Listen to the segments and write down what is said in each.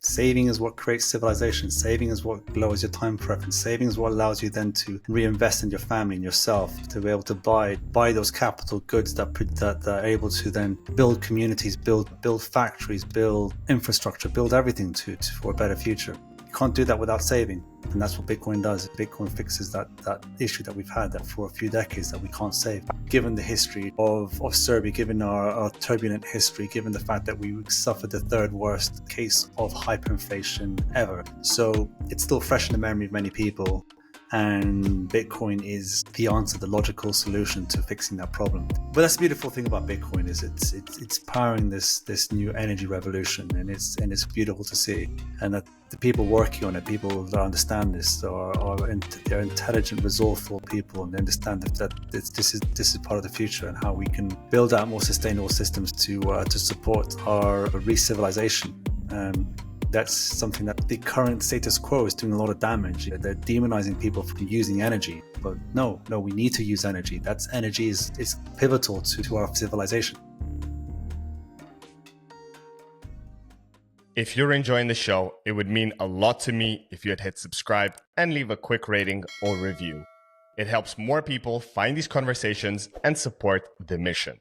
Saving is what creates civilization. Saving is what lowers your time preference. Saving is what allows you then to reinvest in your family and yourself, to be able to buy those capital goods that are able to then build communities, build factories, build infrastructure, build everything for a better future. You can't do that without saving. And that's what Bitcoin does. Bitcoin fixes that issue that we've had that for a few decades that we can't save. Given the history of Serbia, given our turbulent history, given the fact that we suffered the third worst case of hyperinflation ever. So it's still fresh in the memory of many people. And Bitcoin is the answer, the logical solution to fixing that problem. But that's the beautiful thing about Bitcoin is it's powering this new energy revolution, and it's beautiful to see. And that the people working on it, people that understand this, they're intelligent, resourceful people, and they understand that this is part of the future and how we can build out more sustainable systems to support our re-civilization. That's something that the current status quo is doing a lot of damage. They're demonizing people for using energy. But no, we need to use energy. That's energy is pivotal to our civilization. If you're enjoying the show, it would mean a lot to me if you had hit subscribe and leave a quick rating or review. It helps more people find these conversations and support the mission.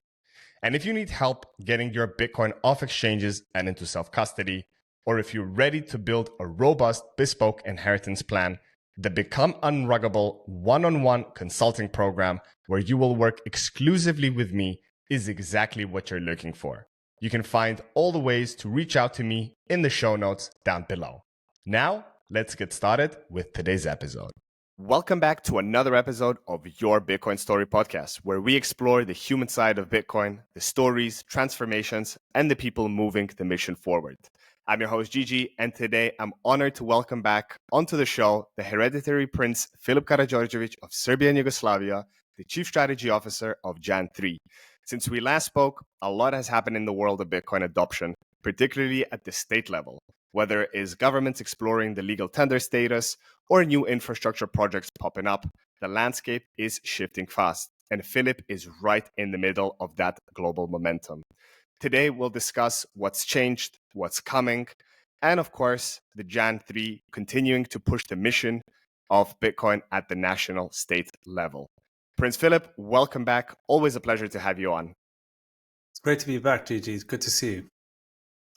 And if you need help getting your Bitcoin off exchanges and into self-custody, or if you're ready to build a robust, bespoke inheritance plan, the Become Unruggable one-on-one consulting program where you will work exclusively with me is exactly what you're looking for. You can find all the ways to reach out to me in the show notes down below. Now, let's get started with today's episode. Welcome back to another episode of Your Bitcoin Story podcast, where we explore the human side of Bitcoin, the stories, transformations, and the people moving the mission forward. I'm your host, Gigi, and today I'm honored to welcome back onto the show the hereditary Prince Filip Karadjordjevic of Serbia and Yugoslavia, the Chief Strategy Officer of Jan3. Since we last spoke, a lot has happened in the world of Bitcoin adoption, particularly at the state level, whether it is governments exploring the legal tender status or new infrastructure projects popping up. The landscape is shifting fast, and Filip is right in the middle of that global momentum. Today, we'll discuss what's changed, what's coming, and of course, the Jan3 continuing to push the mission of Bitcoin at the national state level. Prince Filip, welcome back. Always a pleasure to have you on. It's great to be back, Gigi. It's good to see you.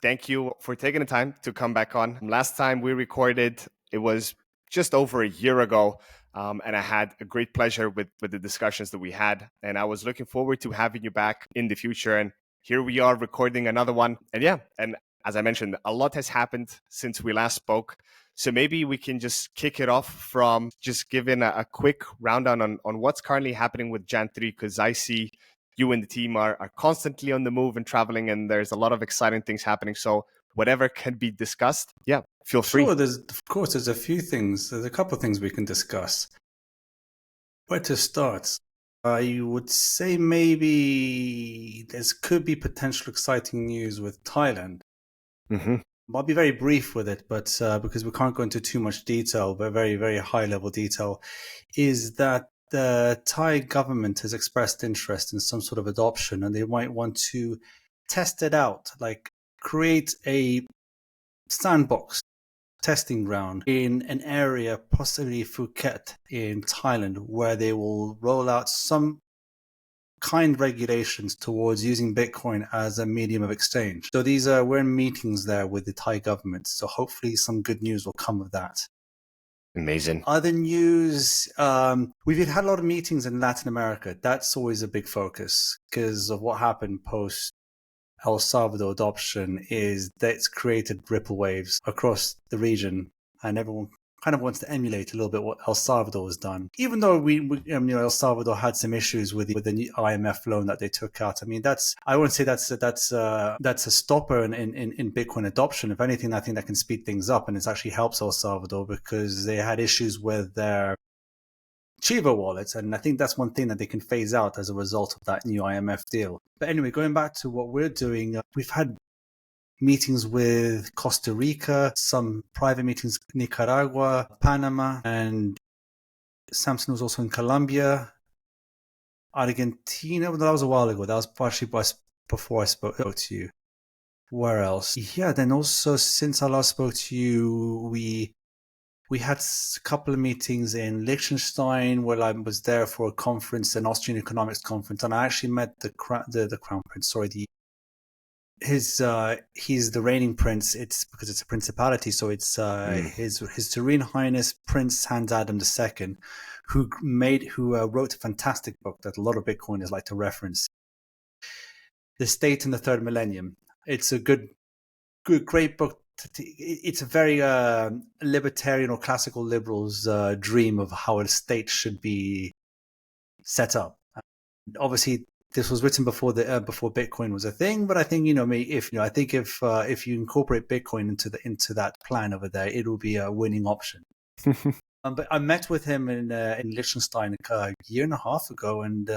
Thank you for taking the time to come back on. Last time we recorded, it was just over a year ago, and I had a great pleasure with the discussions that we had, and I was looking forward to having you back in the future. And here we are recording another one. And as I mentioned, a lot has happened since we last spoke. So maybe we can just kick it off from just giving a quick rundown on what's currently happening with Jan3, because I see you and the team are constantly on the move and traveling, and there's a lot of exciting things happening. So whatever can be discussed, feel free. Sure, there's a few things. There's a couple of things we can discuss. Where to start? I would say maybe could be potential exciting news with Thailand. Mm-hmm. I'll be very brief with it, but because we can't go into too much detail, but very, very high level detail, is that the Thai government has expressed interest in some sort of adoption, and they might want to test it out, like create a sandbox testing ground in an area, possibly Phuket in Thailand, where they will roll out some kind regulations towards using Bitcoin as a medium of exchange. So we're in meetings there with the Thai government. So hopefully some good news will come of that. Amazing. Other news, we've had a lot of meetings in Latin America. That's always a big focus because of what happened post El Salvador adoption is that it's created ripple waves across the region, and everyone kind of wants to emulate a little bit what El Salvador has done. Even though El Salvador had some issues with the new IMF loan that they took out. I mean, I wouldn't say that's a stopper in Bitcoin adoption. If anything, I think that can speed things up, and it actually helps El Salvador because they had issues with their Chivo wallets, and I think that's one thing that they can phase out as a result of that new IMF deal. But anyway, going back to what we're doing, we've had meetings with Costa Rica, some private meetings in Nicaragua, Panama, and Samson was also in Colombia, Argentina. Well, that was a while ago. That was partially before I spoke to you. Where else? Yeah, then also since I last spoke to you, we had a couple of meetings in Liechtenstein where I was there for a conference, an Austrian economics conference, and I actually met the crown prince. Sorry, he's the reigning prince. It's because it's a principality, so it's his Serene Highness Prince Hans Adam II, who wrote a fantastic book that a lot of Bitcoiners like to reference, The State in the Third Millennium. It's a great book. It's a very libertarian or classical liberals' dream of how a state should be set up. Obviously, this was written before before Bitcoin was a thing, but I think if you incorporate Bitcoin into that plan over there, it will be a winning option. But I met with him in Liechtenstein a year and a half ago, and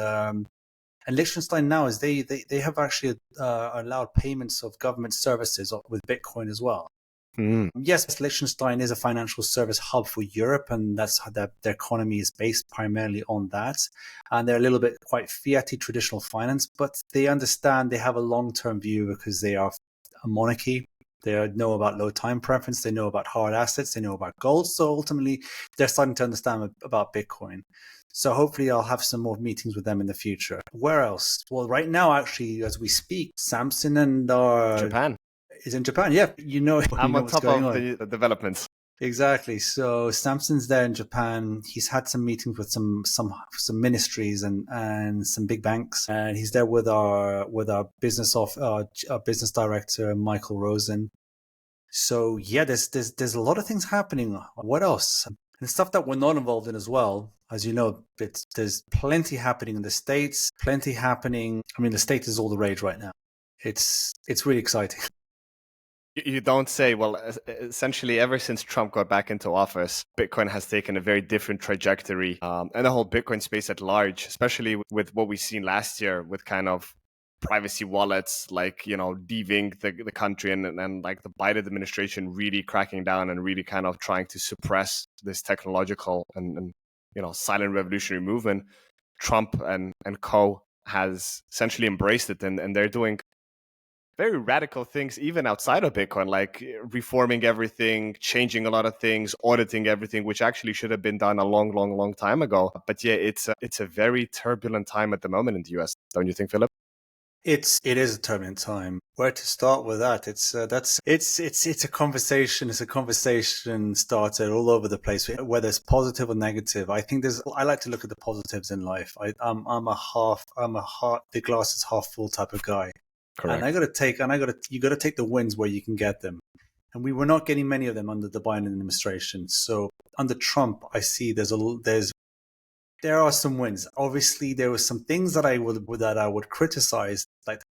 Liechtenstein now is they have actually allowed payments of government services with Bitcoin as well. Yes, Liechtenstein is a financial service hub for Europe, and that's how their economy is based primarily on that. And they're a little bit quite fiat-y traditional finance, but they understand they have a long-term view because they are a monarchy. They know about low time preference. They know about hard assets. They know about gold. So ultimately, they're starting to understand about Bitcoin. So hopefully I'll have some more meetings with them in the future. Where else? Well, right now, actually, as we speak, Samson and Japan is in Japan. Yeah, I'm on top of the developments. Exactly. So Samson's there in Japan. He's had some meetings with some ministries and some big banks, and he's there with our business business director Michael Rosen. So yeah, there's a lot of things happening. What else? And stuff that we're not involved in as well. As you know, there's plenty happening in the States. Plenty happening. I mean, the States is all the rage right now. It's really exciting. You don't say. Well, essentially, ever since Trump got back into office, Bitcoin has taken a very different trajectory, and the whole Bitcoin space at large, especially with what we've seen last year with kind of privacy wallets, like, leaving the country and like the Biden administration really cracking down and really kind of trying to suppress this technological and silent revolutionary movement. Trump and co has essentially embraced it, and they're doing very radical things even outside of Bitcoin, like reforming everything, changing a lot of things, auditing everything, which actually should have been done a long time ago. But yeah, it's a very turbulent time at the moment in the US, don't you think, Philip? It is a turbulent time. Where to start with that? It's a conversation. It's a conversation started all over the place, whether it's positive or negative. I think I like to look at the positives in life. I'm the glass is half full type of guy. Correct. And you got to take the wins where you can get them. And we were not getting many of them under the Biden administration. So under Trump, I see there are some wins. Obviously, there were some things that I would criticize, like the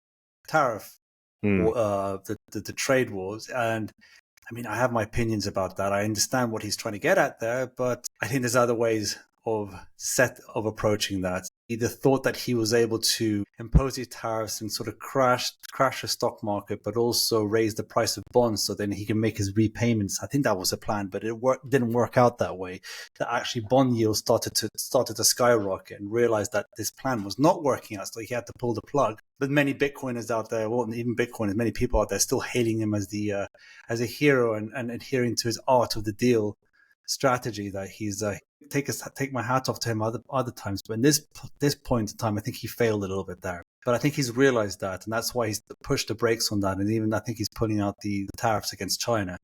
tariff, or the trade wars. And I mean, I have my opinions about that. I understand what he's trying to get at there, but I think there's other ways of approaching that. The thought that he was able to impose these tariffs and sort of crash the stock market, but also raise the price of bonds so then he can make his repayments. I think that was a plan, but it didn't work out that way. That actually bond yields started to skyrocket, and realized that this plan was not working out, so he had to pull the plug. But many Bitcoiners out there, well, even Bitcoiners, many people out there still hailing him as a hero and adhering to his art of the deal strategy that he's take my hat off to him other times, but in this point in time, I think he failed a little bit there. But I think he's realized that, and that's why he's pushed the brakes on that, and even I think he's pulling out the tariffs against China.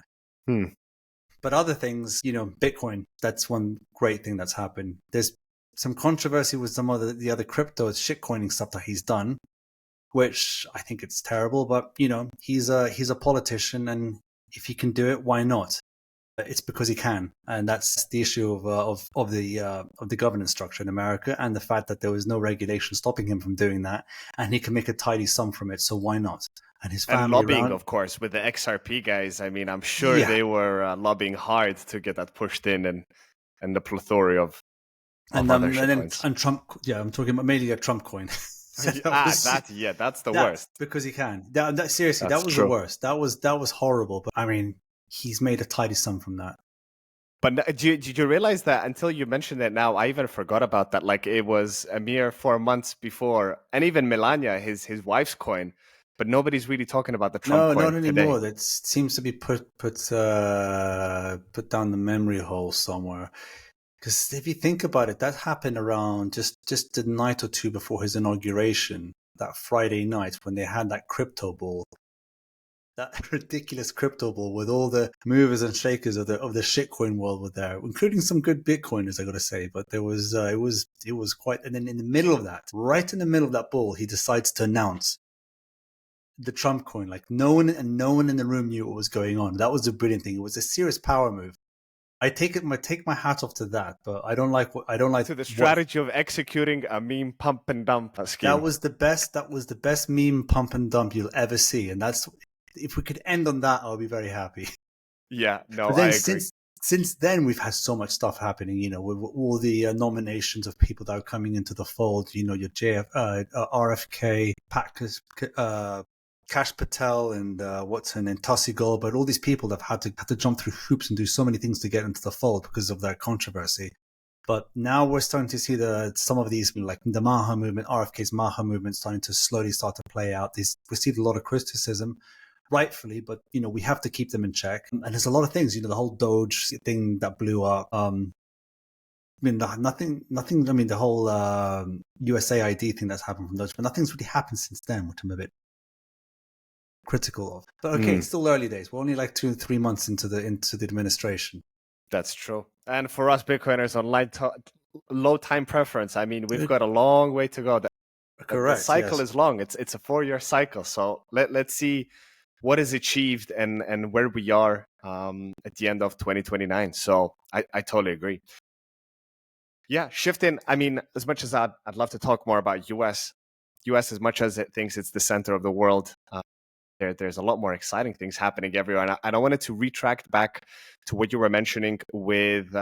But other things, Bitcoin, that's one great thing that's happened. There's some controversy with some of the other crypto shitcoining stuff that he's done, which I think it's terrible, but he's a politician, and if he can do it, why not? It's because he can, and that's the issue of the governance structure in America, and the fact that there was no regulation stopping him from doing that, and he can make a tidy sum from it. So why not? And his family, and lobbying, of course, with the XRP guys. I mean, I'm sure they were lobbying hard to get that pushed in, and the plethora of other shitcoins. And Trump. Yeah, I'm talking about mainly a Trump coin. That's the worst. Because he can. Seriously, that was true. The worst. That was horrible. But I mean, he's made a tidy sum from that. But did you realize that until you mentioned it now, I even forgot about that. Like, it was a mere 4 months before, and even Melania, his wife's coin, but nobody's really talking about the Trump No, coin not anymore. today. That seems to be put down the memory hole somewhere. Because if you think about it, that happened around just a night or two before his inauguration, that Friday night when they had that crypto ball, that ridiculous crypto ball with all the movers and shakers of the shitcoin world were there, including some good Bitcoiners, I got to say. But there was it was quite. And then in the middle of that, right in the middle of that ball, he decides to announce the Trump coin. Like no one in the room knew what was going on. That was the brilliant thing. It was a serious power move. I take my hat off to that, but I don't like to the strategy of executing a meme pump and dump scheme. That was the best meme pump and dump you'll ever see, and that's if we could end on that, I'll be very happy. Yeah, no, but then I agree. Since then, we've had so much stuff happening. With all the nominations of people that are coming into the fold. Your RFK, Kash Patel, and what's her name, Tulsi Gabbard, but all these people that have had to jump through hoops and do so many things to get into the fold because of that controversy. But now we're starting to see some of these, like the Maha movement, RFK's Maha movement, starting to slowly start to play out. These received a lot of criticism, rightfully, but we have to keep them in check. And there's a lot of things, the whole Doge thing that blew up. Nothing. I mean, the whole USAID thing that's happened from Doge, but nothing's really happened since then, which I'm a bit critical of. But okay, it's still early days. We're only like 2 or 3 months into the administration. That's true. And for us Bitcoiners on low time preference, I mean, we've got a long way to go. Correct. The cycle is long. It's a 4-year cycle. So let's see what is achieved and where we are at the end of 2029. So I totally agree. Yeah, shifting. I mean, as much as I'd love to talk more about US, as much as it thinks it's the center of the world, there's a lot more exciting things happening everywhere. And I wanted to retract back to what you were mentioning with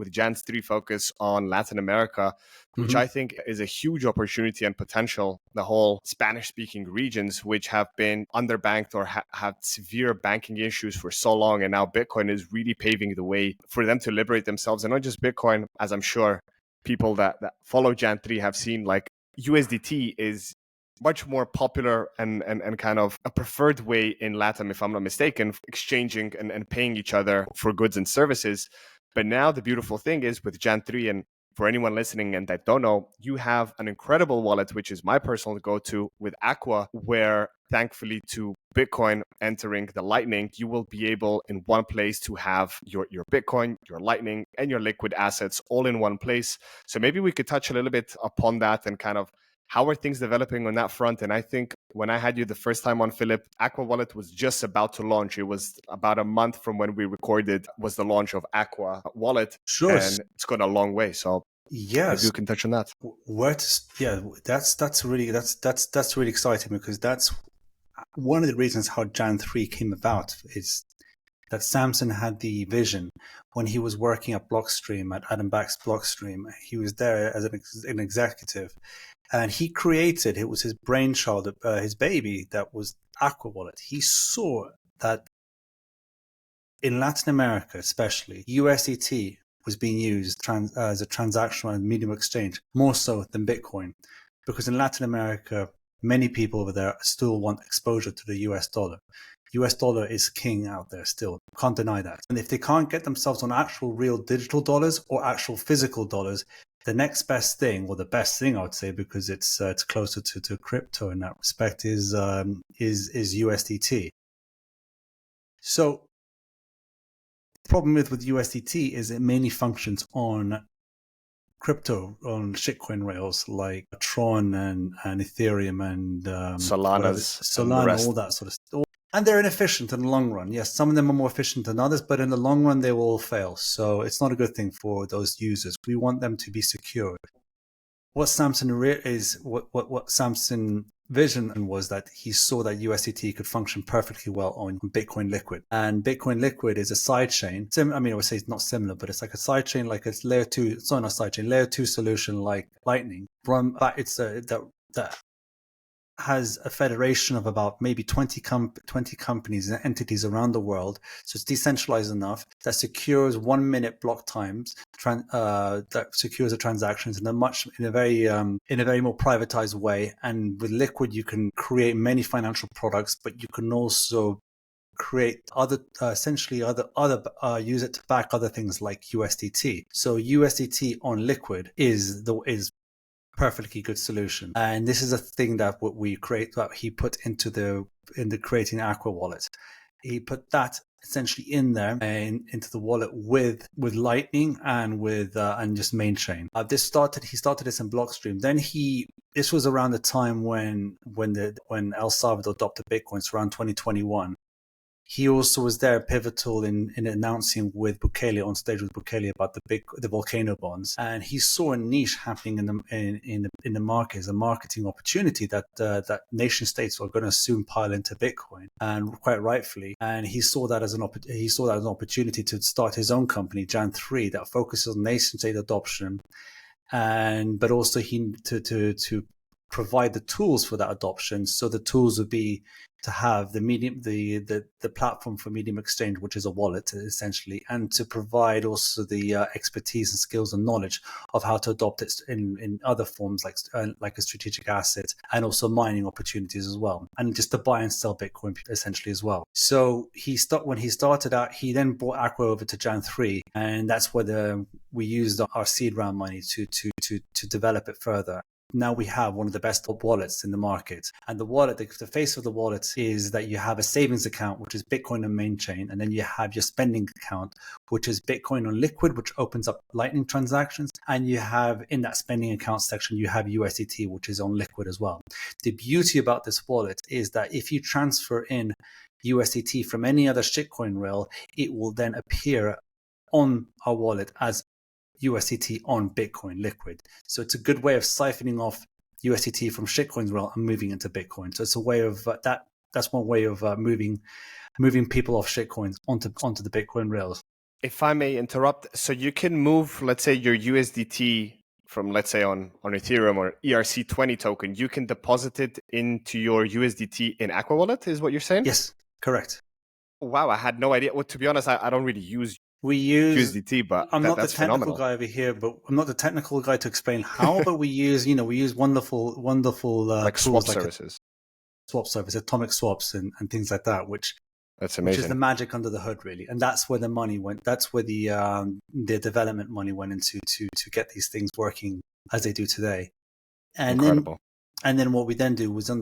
Jan's 3 focus on Latin America, which I think is a huge opportunity and potential. The whole Spanish-speaking regions, which have been underbanked or have severe banking issues for so long. And now Bitcoin is really paving the way for them to liberate themselves. And not just Bitcoin, as I'm sure people that follow Jan 3 have seen, like USDT is much more popular and kind of a preferred way in LATAM, if I'm not mistaken, exchanging and paying each other for goods and services. But now the beautiful thing is with Jan 3, and for anyone listening and that don't know, you have an incredible wallet, which is my personal go-to with Aqua, where thankfully to Bitcoin entering the Lightning, you will be able in one place to have your Bitcoin, your Lightning, and your liquid assets all in one place. So maybe we could touch a little bit upon that and kind of how are things developing on that front? And I think when I had you the first time on, Filip, Aqua Wallet was just about to launch. It was about a month from when we recorded was the launch of Aqua Wallet. Sure. And it's gone a long way. So yes, maybe you can touch on that. That's really exciting, because that's one of the reasons how Jan 3 came about, is that Samson had the vision when he was working at Blockstream, at Adam Back's Blockstream. He was there as an executive. And he created, it was his brainchild, his baby, that was Aqua Wallet. He saw that in Latin America, especially, USDT was being used as a transactional and medium of exchange, more so than Bitcoin. Because in Latin America, many people over there still want exposure to the US dollar. US dollar is king out there still. Can't deny that. And if they can't get themselves on actual real digital dollars or actual physical dollars, the next best thing, or the best thing I would say, because it's closer to crypto in that respect, is USDT. So the problem with USDT is it mainly functions on crypto, on shitcoin rails like Tron and Ethereum and Solana, all that sort of stuff. And they're inefficient in the long run. Yes, some of them are more efficient than others, but in the long run, they will all fail. So it's not a good thing for those users. We want them to be secure. What Samson vision was that he saw that USDT could function perfectly well on Bitcoin Liquid. And Bitcoin Liquid is a sidechain. I would say it's not similar, but it's like a sidechain, like it's layer 2, sorry, not sidechain, layer 2 solution like Lightning. From that, it's that has a federation of about maybe 20 companies and entities around the world. So it's decentralized enough that secures 1 minute block times, that secures the transactions in a very more privatized way. And with Liquid, you can create many financial products, but you can also create other use it to back other things like USDT. So USDT on Liquid is perfectly good solution. And this is a thing that he put into creating Aqua wallet. He put that essentially in there and into the wallet with Lightning and with and just main chain. He started this in Blockstream. Then this was around the time when El Salvador adopted Bitcoin, so around 2021. He also was there pivotal in announcing with Bukele, on stage with Bukele, about the volcano bonds, and he saw a niche happening in the market as a marketing opportunity that nation states are going to soon pile into Bitcoin, and quite rightfully. And he saw that as an opportunity to start his own company, Jan3, that focuses on nation state adoption, but also to provide the tools for that adoption. So the tools would be to have the platform for Medium Exchange, which is a wallet essentially, and to provide also the expertise and skills and knowledge of how to adopt it in other forms, like a strategic asset, and also mining opportunities as well, and just to buy and sell Bitcoin essentially as well. So when he started out, he then brought Aqua over to Jan3, and that's where we used our seed round money to develop it further. Now we have one of the best wallets in the market. And the wallet, the face of the wallet is that you have a savings account, which is Bitcoin on main chain. And then you have your spending account, which is Bitcoin on Liquid, which opens up Lightning transactions. And you have in that spending account section, you have USDT, which is on Liquid as well. The beauty about this wallet is that if you transfer in USDT from any other shitcoin rail, it will then appear on our wallet as USDT on Bitcoin Liquid. So it's a good way of siphoning off USDT from shitcoins rail and moving into Bitcoin. So it's a way of that's one way of moving people off shitcoins onto the Bitcoin rails. If I may interrupt, so you can move, let's say, your USDT from, let's say, on Ethereum or ERC20 token, you can deposit it into your USDT in Aqua Wallet, is what you're saying? Yes, correct. Wow, I had no idea. Well, to be honest, I don't really use USDT, but I'm not the that's technical phenomenal guy over here, but I'm not the technical guy to explain how, but we use wonderful like tools swap services. Swap service, atomic swaps and things like that, That's amazing. Which is the magic under the hood, really. And that's where the money went. That's where the development money went into to get these things working as they do today. And incredible. Then what we then do was that's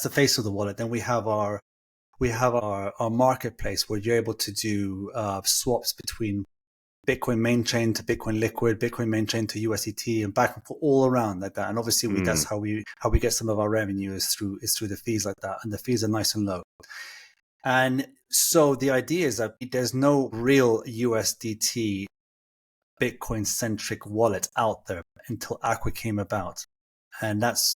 the face of the wallet. Then we have our marketplace where you're able to do swaps between Bitcoin main chain to Bitcoin Liquid, Bitcoin main chain to USDT, and back and forth all around like that. And obviously, that's how we get some of our revenue is through the fees like that, and the fees are nice and low. And so the idea is that there's no real USDT Bitcoin centric wallet out there until Aqua came about, and that's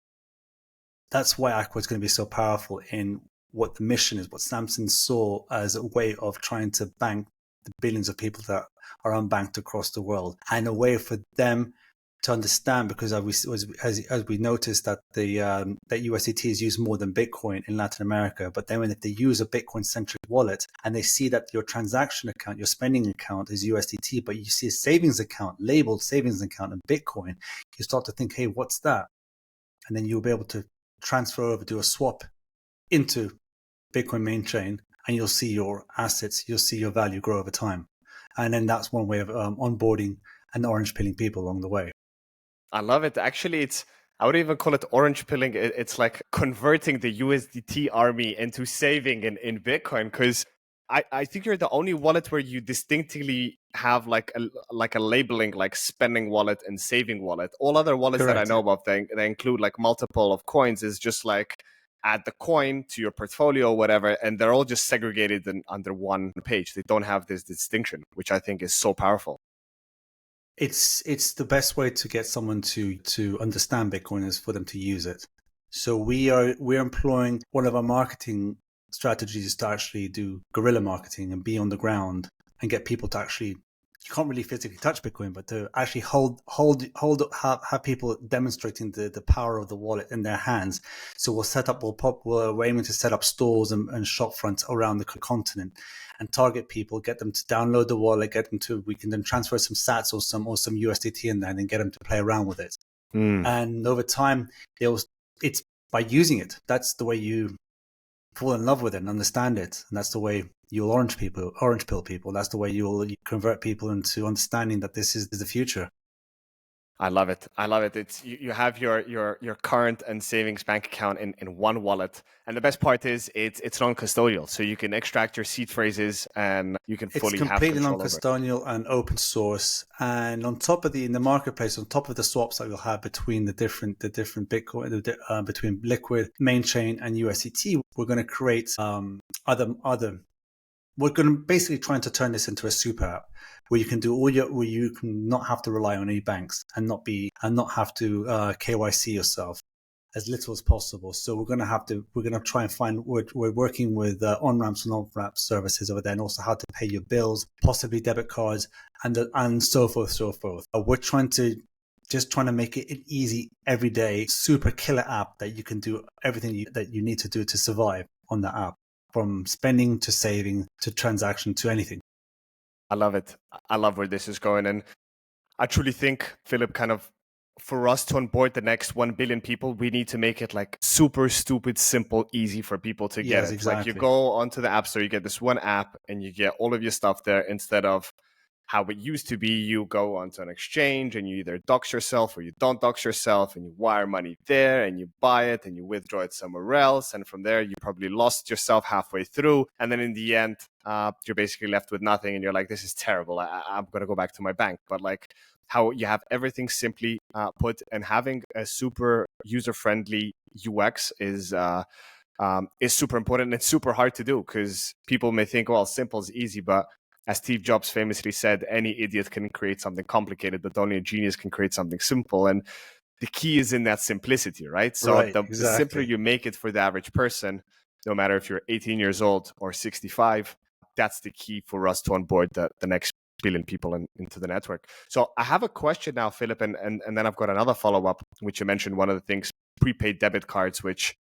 why Aqua is going to be so powerful in what the mission is, what Samson saw as a way of trying to bank the billions of people that are unbanked across the world, and a way for them to understand, because as we noticed that that USDT is used more than Bitcoin in Latin America, but then if they use a Bitcoin centric wallet and they see that your transaction account, your spending account is USDT, but you see a savings account labeled savings account in Bitcoin, you start to think, hey, what's that? And then you'll be able to transfer over, do a swap into Bitcoin main chain, and you'll see your assets, you'll see your value grow over time. And then that's one way of onboarding and orange pilling people along the way. I love it. Actually, I would even call it orange pilling. It's like converting the USDT army into saving in Bitcoin, because I think you're the only wallet where you distinctly have like a labeling, like spending wallet and saving wallet. All other wallets Correct. that I know about, they include like multiple of coins. Is just like add the coin to your portfolio or whatever, and they're all just segregated under one page. They don't have this distinction, which I think is so powerful. It's the best way to get someone to understand Bitcoin is for them to use it. So we're employing one of our marketing strategies to actually do guerrilla marketing and be on the ground and get people to actually you can't really physically touch Bitcoin, but to actually have people demonstrating the power of the wallet in their hands. So we're aiming to set up stores and shop fronts around the continent and target people, get them to download the wallet, we can then transfer some sats or some USDT in there and then get them to play around with it. And over time, it's by using it. That's the way you fall in love with it and understand it. And that's the way you'll orange pill people. That's the way you convert people into understanding that this is the future. I love it. It's you have your current and savings bank account in one wallet, and the best part is it's non-custodial, so you can extract your seed phrases and you can fully have control over it. It's completely non-custodial and open source. And on top of in the marketplace, on top of the swaps that you'll have between the different Bitcoin, between Liquid, main chain, and USDT, we're going to create we're going to basically trying to turn this into a super app where you can do where you can not have to rely on any banks and not have to KYC yourself as little as possible. So we're going to try and find, we're working with on-ramps and off-ramp services over there, and also how to pay your bills, possibly debit cards, and so forth. We're trying to make it an easy, everyday, super killer app that you can do everything that you need to do to survive on that app, from spending to saving to transaction to anything. I love it. I love where this is going. And I truly think, Filip, kind of for us to onboard the next 1 billion people, we need to make it like super stupid, simple, easy for people to get it. Exactly. Like you go onto the App Store, you get this one app and you get all of your stuff there, instead of how it used to be. You go onto an exchange and you either dox yourself or you don't dox yourself, and you wire money there and you buy it and you withdraw it somewhere else. And from there, you probably lost yourself halfway through. And then in the end, you're basically left with nothing. And you're like, this is terrible. I'm going to go back to my bank. But like how you have everything simply put, and having a super user-friendly UX is super important. It's super hard to do because people may think, well, simple is easy, but as Steve Jobs famously said, any idiot can create something complicated, but only a genius can create something simple. And the key is in that simplicity, right? So the simpler you make it for the average person, no matter if you're 18 years old or 65, that's the key for us to onboard the next billion people into the network. So I have a question now, Filip, and then I've got another follow-up, which you mentioned, one of the things, prepaid debit cards, which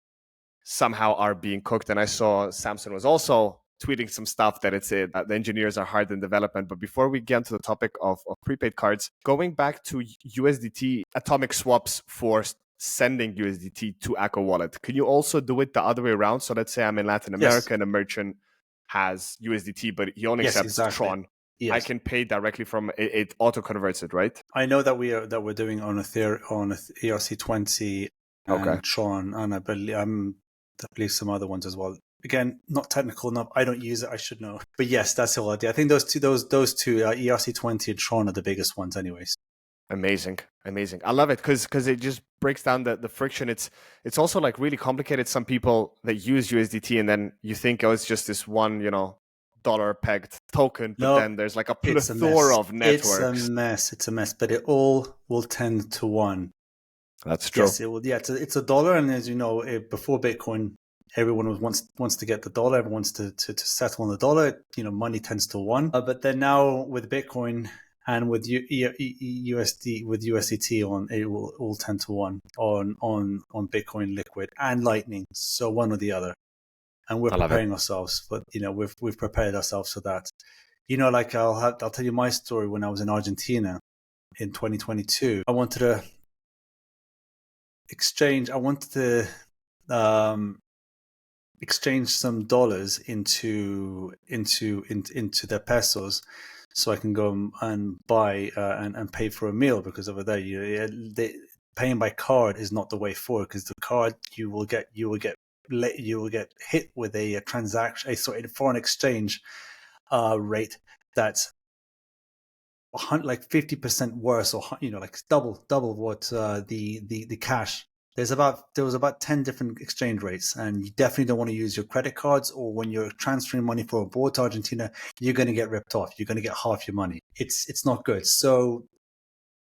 somehow are being cooked. And I saw Samson was also tweeting some stuff that the engineers are hard in development. But before we get into the topic of prepaid cards, going back to USDT atomic swaps for sending USDT to Aqua wallet, can you also do it the other way around? So let's say I'm in Latin America and a merchant has USDT, but he only accepts Tron. Yes. I can pay directly from it auto converts it, right? I know that we're doing on ERC20 and Tron, and I believe some other ones as well. Again, not technical enough. I don't use it. I should know. But yes, that's the whole idea. I think those two, ERC20 and Tron, are the biggest ones anyways. Amazing. I love it because it just breaks down the friction. It's also like really complicated. Some people that use USDT and then you think, oh, it's just this one, dollar pegged token, but then there's like a plethora of networks. It's a mess, but it all will tend to one. That's true. Yes, it will. Yeah, it's a dollar, and as you know, before Bitcoin, everyone wants to get the dollar. Everyone wants to settle on the dollar. Money tends to one. But then now with Bitcoin and with USDT it will all tend to one on Bitcoin, Liquid, and Lightning. So one or the other. And we're preparing ourselves, but we've prepared ourselves for that. Like I'll tell you my story. When I was in Argentina in 2022, I wanted to exchange some dollars into their pesos, so I can go and buy and pay for a meal, because over there paying by card is not the way forward, because the card you will get hit with a foreign exchange rate that's like 50% worse, or like double what the cash. There was about 10 different exchange rates, and you definitely don't want to use your credit cards, or when you're transferring money from abroad to Argentina, you're going to get ripped off. You're going to get half your money. It's not good. So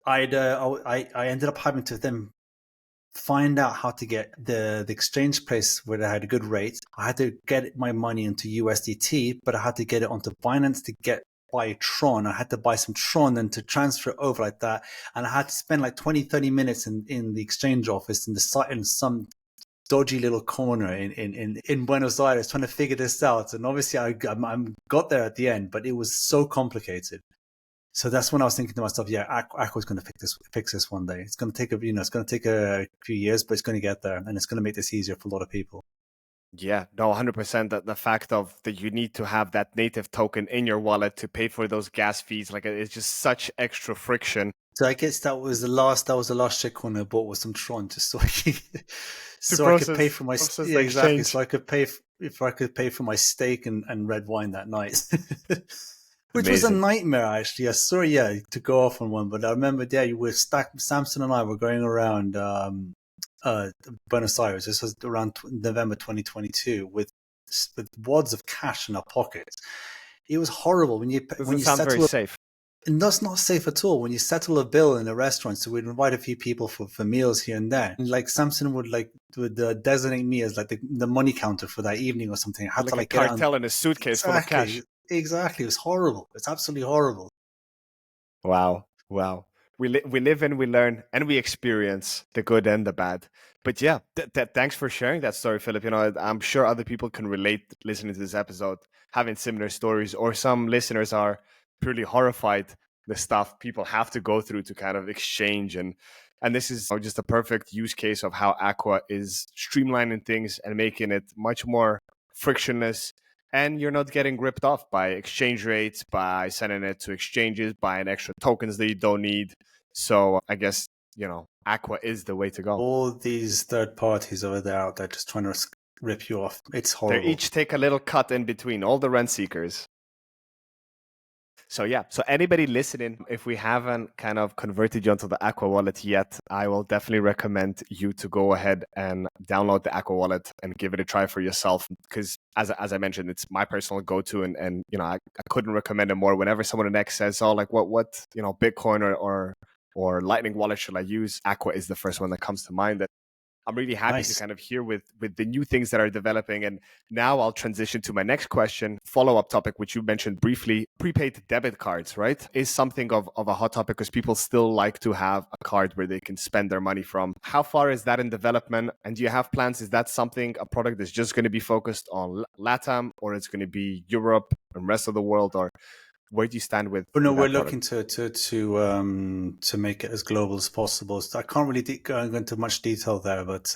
I ended up having to then find out how to get the exchange place where they had a good rate. I had to get my money into USDT, but I had to get it onto Binance to get buy Tron. I had to buy some Tron and to transfer it over like that. And I had to spend like 20, 30 minutes in the exchange office in the site in some dodgy little corner in Buenos Aires trying to figure this out. And obviously I got there at the end, but it was so complicated. So that's when I was thinking to myself, yeah, Aqua's going to fix this one day. It's going to take it's going to take a few years, but it's going to get there, and it's going to make this easier for a lot of people. Yeah, no, 100%. That the fact of that you need to have that native token in your wallet to pay for those gas fees, like it's just such extra friction. So I guess that was the last shitcoin I bought with some Tron, just so I could pay for my exactly. So I could pay if I could pay for my steak and red wine that night. Which was a nightmare, actually. Sorry, to go off on one, but I remember, you were Samson and I were going around Buenos Aires. This was around November 2022 with wads of cash in our pockets. It was horrible when you sound very safe. And that's not safe at all. When you settle a bill in a restaurant, so we'd invite a few people for meals here and there. And like Samson would designate me as like the money counter for that evening or something. I had like to like a cartel in a suitcase full of cash. Exactly. It was horrible. It's absolutely horrible. Wow. We live and we learn and we experience the good and the bad. But yeah, thanks for sharing that story, Filip. I'm sure other people can relate listening to this episode, having similar stories, or some listeners are purely horrified the stuff people have to go through to kind of exchange. And this is just a perfect use case of how Aqua is streamlining things and making it much more frictionless. And you're not getting ripped off by exchange rates, by sending it to exchanges, buying extra tokens that you don't need. So I guess, Aqua is the way to go. All these third parties over there out there just trying to rip you off. It's horrible. They each take a little cut in between, all the rent seekers. So yeah, so anybody listening, if we haven't kind of converted you onto the Aqua wallet yet, I will definitely recommend you to go ahead and download the Aqua wallet and give it a try for yourself. Because as I mentioned, it's my personal go-to, and I couldn't recommend it more. Whenever someone next says, "Oh, like what Bitcoin or Lightning wallet should I use?" Aqua is the first one that comes to mind. That I'm really happy to kind of hear with the new things that are developing. And now I'll transition to my next question, follow-up topic, which you mentioned briefly. Prepaid debit cards, right, is something of a hot topic because people still like to have a card where they can spend their money from. How far is that in development? And do you have plans? Is that a product that's just going to be focused on LATAM, or it's going to be Europe and rest of the world, or where do you stand with? No, we're looking to make it as global as possible. So I can't really go into much detail there, but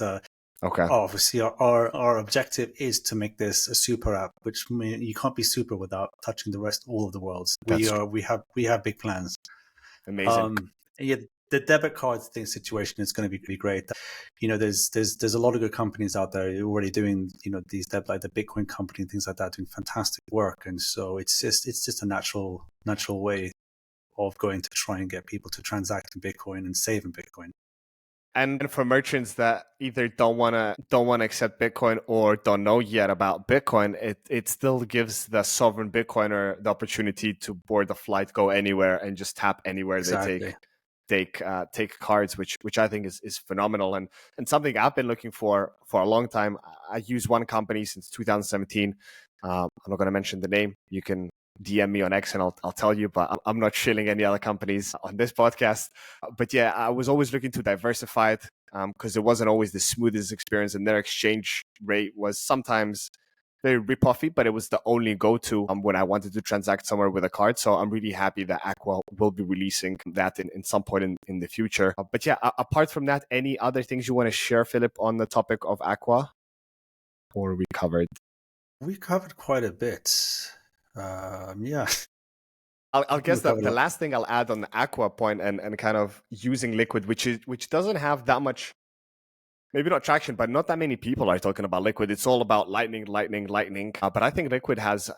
okay. Obviously, our objective is to make this a super app, which means you can't be super without touching all of the worlds. We have big plans. Amazing. The debit card situation is going to be great. There's a lot of good companies out there already doing these like the Bitcoin company and things like that, doing fantastic work, and so it's just a natural way of going to try and get people to transact in Bitcoin and save in Bitcoin. And for merchants that either don't want to accept Bitcoin or don't know yet about Bitcoin, it still gives the sovereign Bitcoiner the opportunity to board the flight, go anywhere, and just tap anywhere they take cards, which I think is phenomenal and something I've been looking for a long time. I use one company since 2017. I'm not going to mention the name. You can DM me on X and I'll tell you, but I'm not shilling any other companies on this podcast. But yeah, I was always looking to diversify it because it wasn't always the smoothest experience, and their exchange rate was sometimes very rip-offy, but it was the only go-to when I wanted to transact somewhere with a card. So I'm really happy that Aqua will be releasing that in some point in the future. But yeah, apart from that, any other things you want to share, Filip, on the topic of Aqua? Or we covered? We covered quite a bit. Yeah. I'll guess that the last thing I'll add on the Aqua point and kind of using Liquid, which doesn't have that much, maybe not traction, but not that many people are talking about Liquid. It's all about Lightning. But I think Liquid has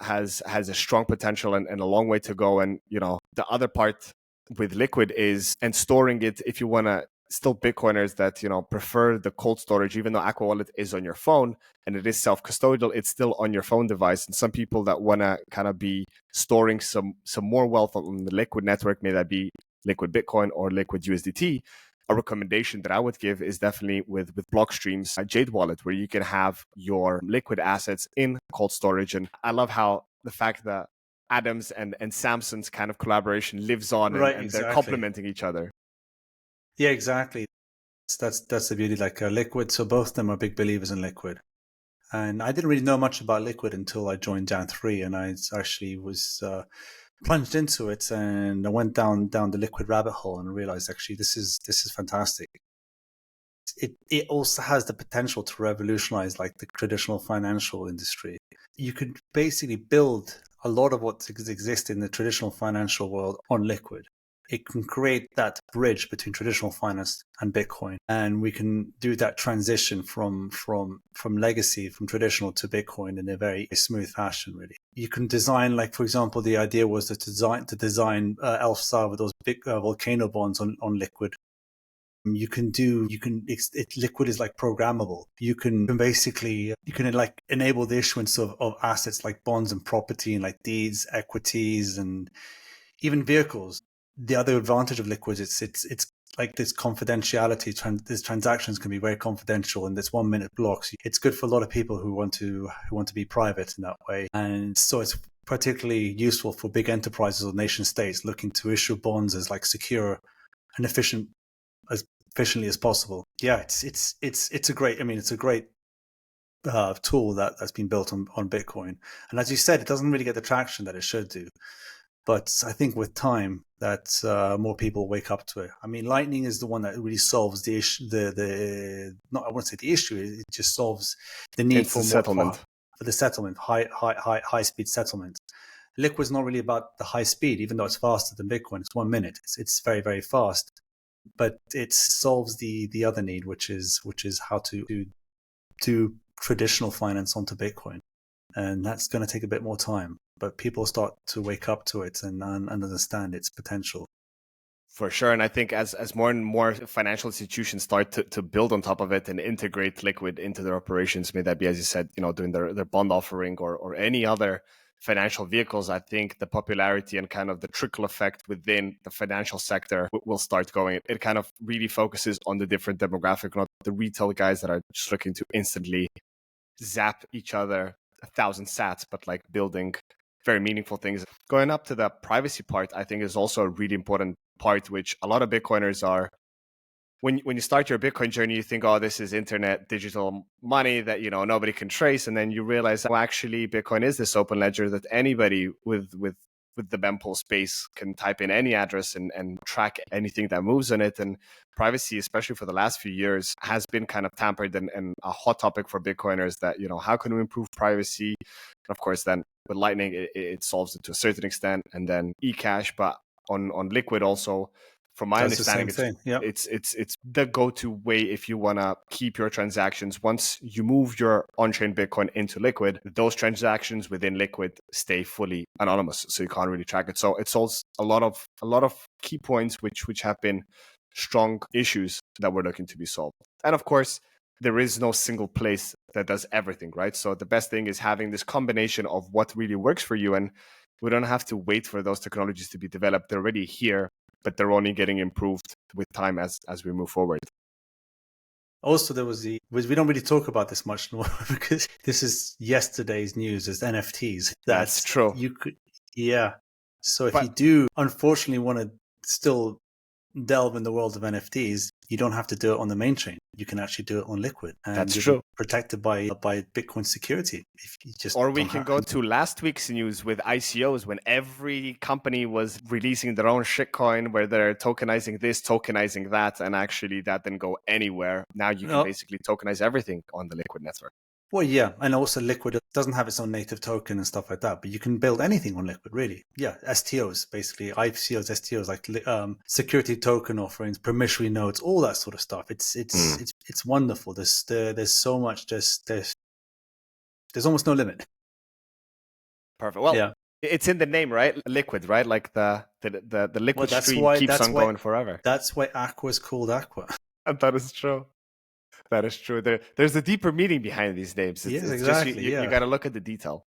a strong potential and a long way to go. And the other part with Liquid is and storing it. If you want to, still Bitcoiners that prefer the cold storage, even though Aqua Wallet is on your phone and it is self-custodial, it's still on your phone device. And some people that want to kind of be storing some more wealth on the Liquid network, may that be Liquid Bitcoin or Liquid USDT. A recommendation that I would give is definitely with Blockstream's Jade Wallet, where you can have your Liquid assets in cold storage. And I love how the fact that Adams and Samson's kind of collaboration lives on, Right, and they're exactly. complementing each other. Yeah, exactly. That's the beauty. Like Liquid, so both of them are big believers in Liquid. And I didn't really know much about Liquid until I joined Down 3, and I actually was plunged into it, and I went down the Liquid rabbit hole and realized actually this is fantastic. It also has the potential to revolutionize like the traditional financial industry. You could basically build a lot of what exists in the traditional financial world on Liquid. It can create that bridge between traditional finance and Bitcoin, and we can do that transition from legacy, from traditional to Bitcoin in a very smooth fashion. Really, you can design, like for example, the idea was to design El Salvador's big volcano bonds on Liquid. Liquid is like programmable. You can basically like enable the issuance of assets like bonds and property and like deeds, equities, and even vehicles. The other advantage of Liquid is it's like this confidentiality. These transactions can be very confidential, and this 1 minute blocks. It's good for a lot of people who want to be private in that way, and so it's particularly useful for big enterprises or nation states looking to issue bonds as like secure and efficient as efficiently as possible. Yeah, it's a great. I mean, it's a great tool that's been built on Bitcoin, and as you said, it doesn't really get the traction that it should do. But I think with time, that more people wake up to it. I mean, Lightning is the one that really solves the issue. Not I won't say the issue. It just solves the need for settlement. For the settlement, high speed settlement. Liquid's not really about the high speed, even though it's faster than Bitcoin. It's 1 minute. It's very, very fast. But it solves the other need, which is how to do traditional finance onto Bitcoin, and that's going to take a bit more time. But people start to wake up to it and understand its potential. For sure. And I think as more and more financial institutions start to build on top of it and integrate Liquid into their operations, may that be, as you said, doing their bond offering or any other financial vehicles, I think the popularity and kind of the trickle effect within the financial sector will start going. It kind of really focuses on the different demographic, not the retail guys that are just looking to instantly zap each other 1,000 sats, but like building very meaningful things. Going up to the privacy part, I think is also a really important part, which a lot of Bitcoiners are. When you start your Bitcoin journey, you think, oh, this is internet digital money that nobody can trace, and then you realize, well, actually, Bitcoin is this open ledger that anybody with the mempool space can type in any address and track anything that moves on it. And privacy, especially for the last few years, has been kind of tampered and a hot topic for Bitcoiners that, how can we improve privacy? And of course, then with Lightning, it solves it to a certain extent, and then eCash, but on Liquid also, from my understanding, it's the go-to way if you want to keep your transactions. Once you move your on-chain Bitcoin into Liquid, those transactions within Liquid stay fully anonymous, so you can't really track it. So it solves a lot of key points which have been strong issues that were looking to be solved. And of course, there is no single place that does everything, right? So the best thing is having this combination of what really works for you, and we don't have to wait for those technologies to be developed. They're already here, but they're only getting improved with time as we move forward. Also, we don't really talk about this much more because this is yesterday's news, is NFTs. That's true. So if you do, unfortunately, want to still delve in the world of NFTs, you don't have to do it on the main chain. You can actually do it on Liquid, and that's true. Protected by Bitcoin security. If you just or we can go to last week's news with ICOs, when every company was releasing their own shitcoin where they're tokenizing this, tokenizing that, and actually that didn't go anywhere. Now you can basically tokenize everything on the Liquid network. Well, yeah, and also Liquid doesn't have its own native token and stuff like that, but you can build anything on Liquid, really. Yeah, STOs, basically, ICOs, STOs, like security token offerings, permissionary nodes, all that sort of stuff. It's wonderful. There's so much. There's almost no limit. Perfect. Well, yeah. It's in the name, right? Liquid, right? Like the liquid stream keeps on going forever. That's why Aqua is called Aqua. And that is true. That is true. There's a deeper meaning behind these names. Yes, exactly. Just, you got to look at the detail.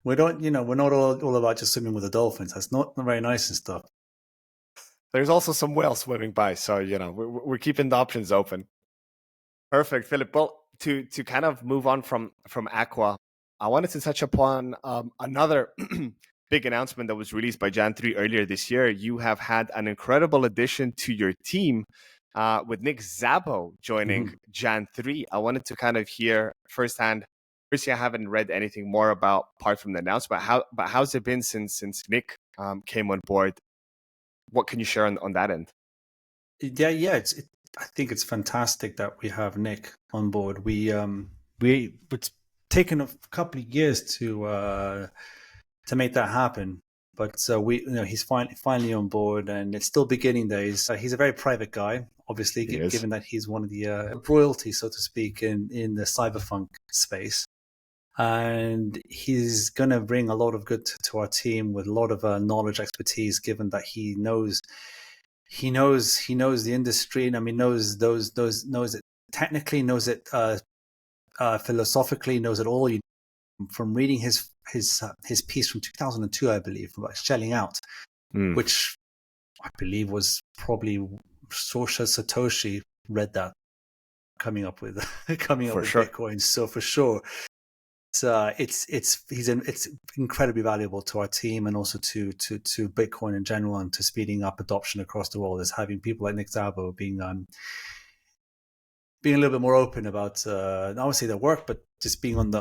We're not all about just swimming with the dolphins. That's not very nice and stuff. There's also some whales swimming by, so we're keeping the options open. Perfect, Filip. Well, to kind of move on from Aqua, I wanted to touch upon another big announcement that was released by Jan 3 earlier this year, you have had an incredible addition to your team with Nick Szabo joining Jan 3. I wanted to kind of hear firsthand. Firstly, I haven't read anything more apart from the announcement. How's it been since Nick came on board? What can you share on that end? Yeah. I think it's fantastic that we have Nick on board. It's taken a couple of years to make that happen, but he's finally on board, and it's still beginning days. He's a very private guy, obviously, given that he's one of the royalty, so to speak, in the cyberpunk space. And he's going to bring a lot of good to our team with a lot of knowledge, expertise, given that he knows the industry, and I mean knows it technically, knows it philosophically, knows it all. From reading his piece from 2002, I believe, about shelling out, which I believe was probably Satoshi read that coming up with Bitcoin. So for sure. It's incredibly valuable to our team, and also to Bitcoin in general, and to speeding up adoption across the world, is having people like Nick Szabo being a little bit more open about not obviously their work, but just being on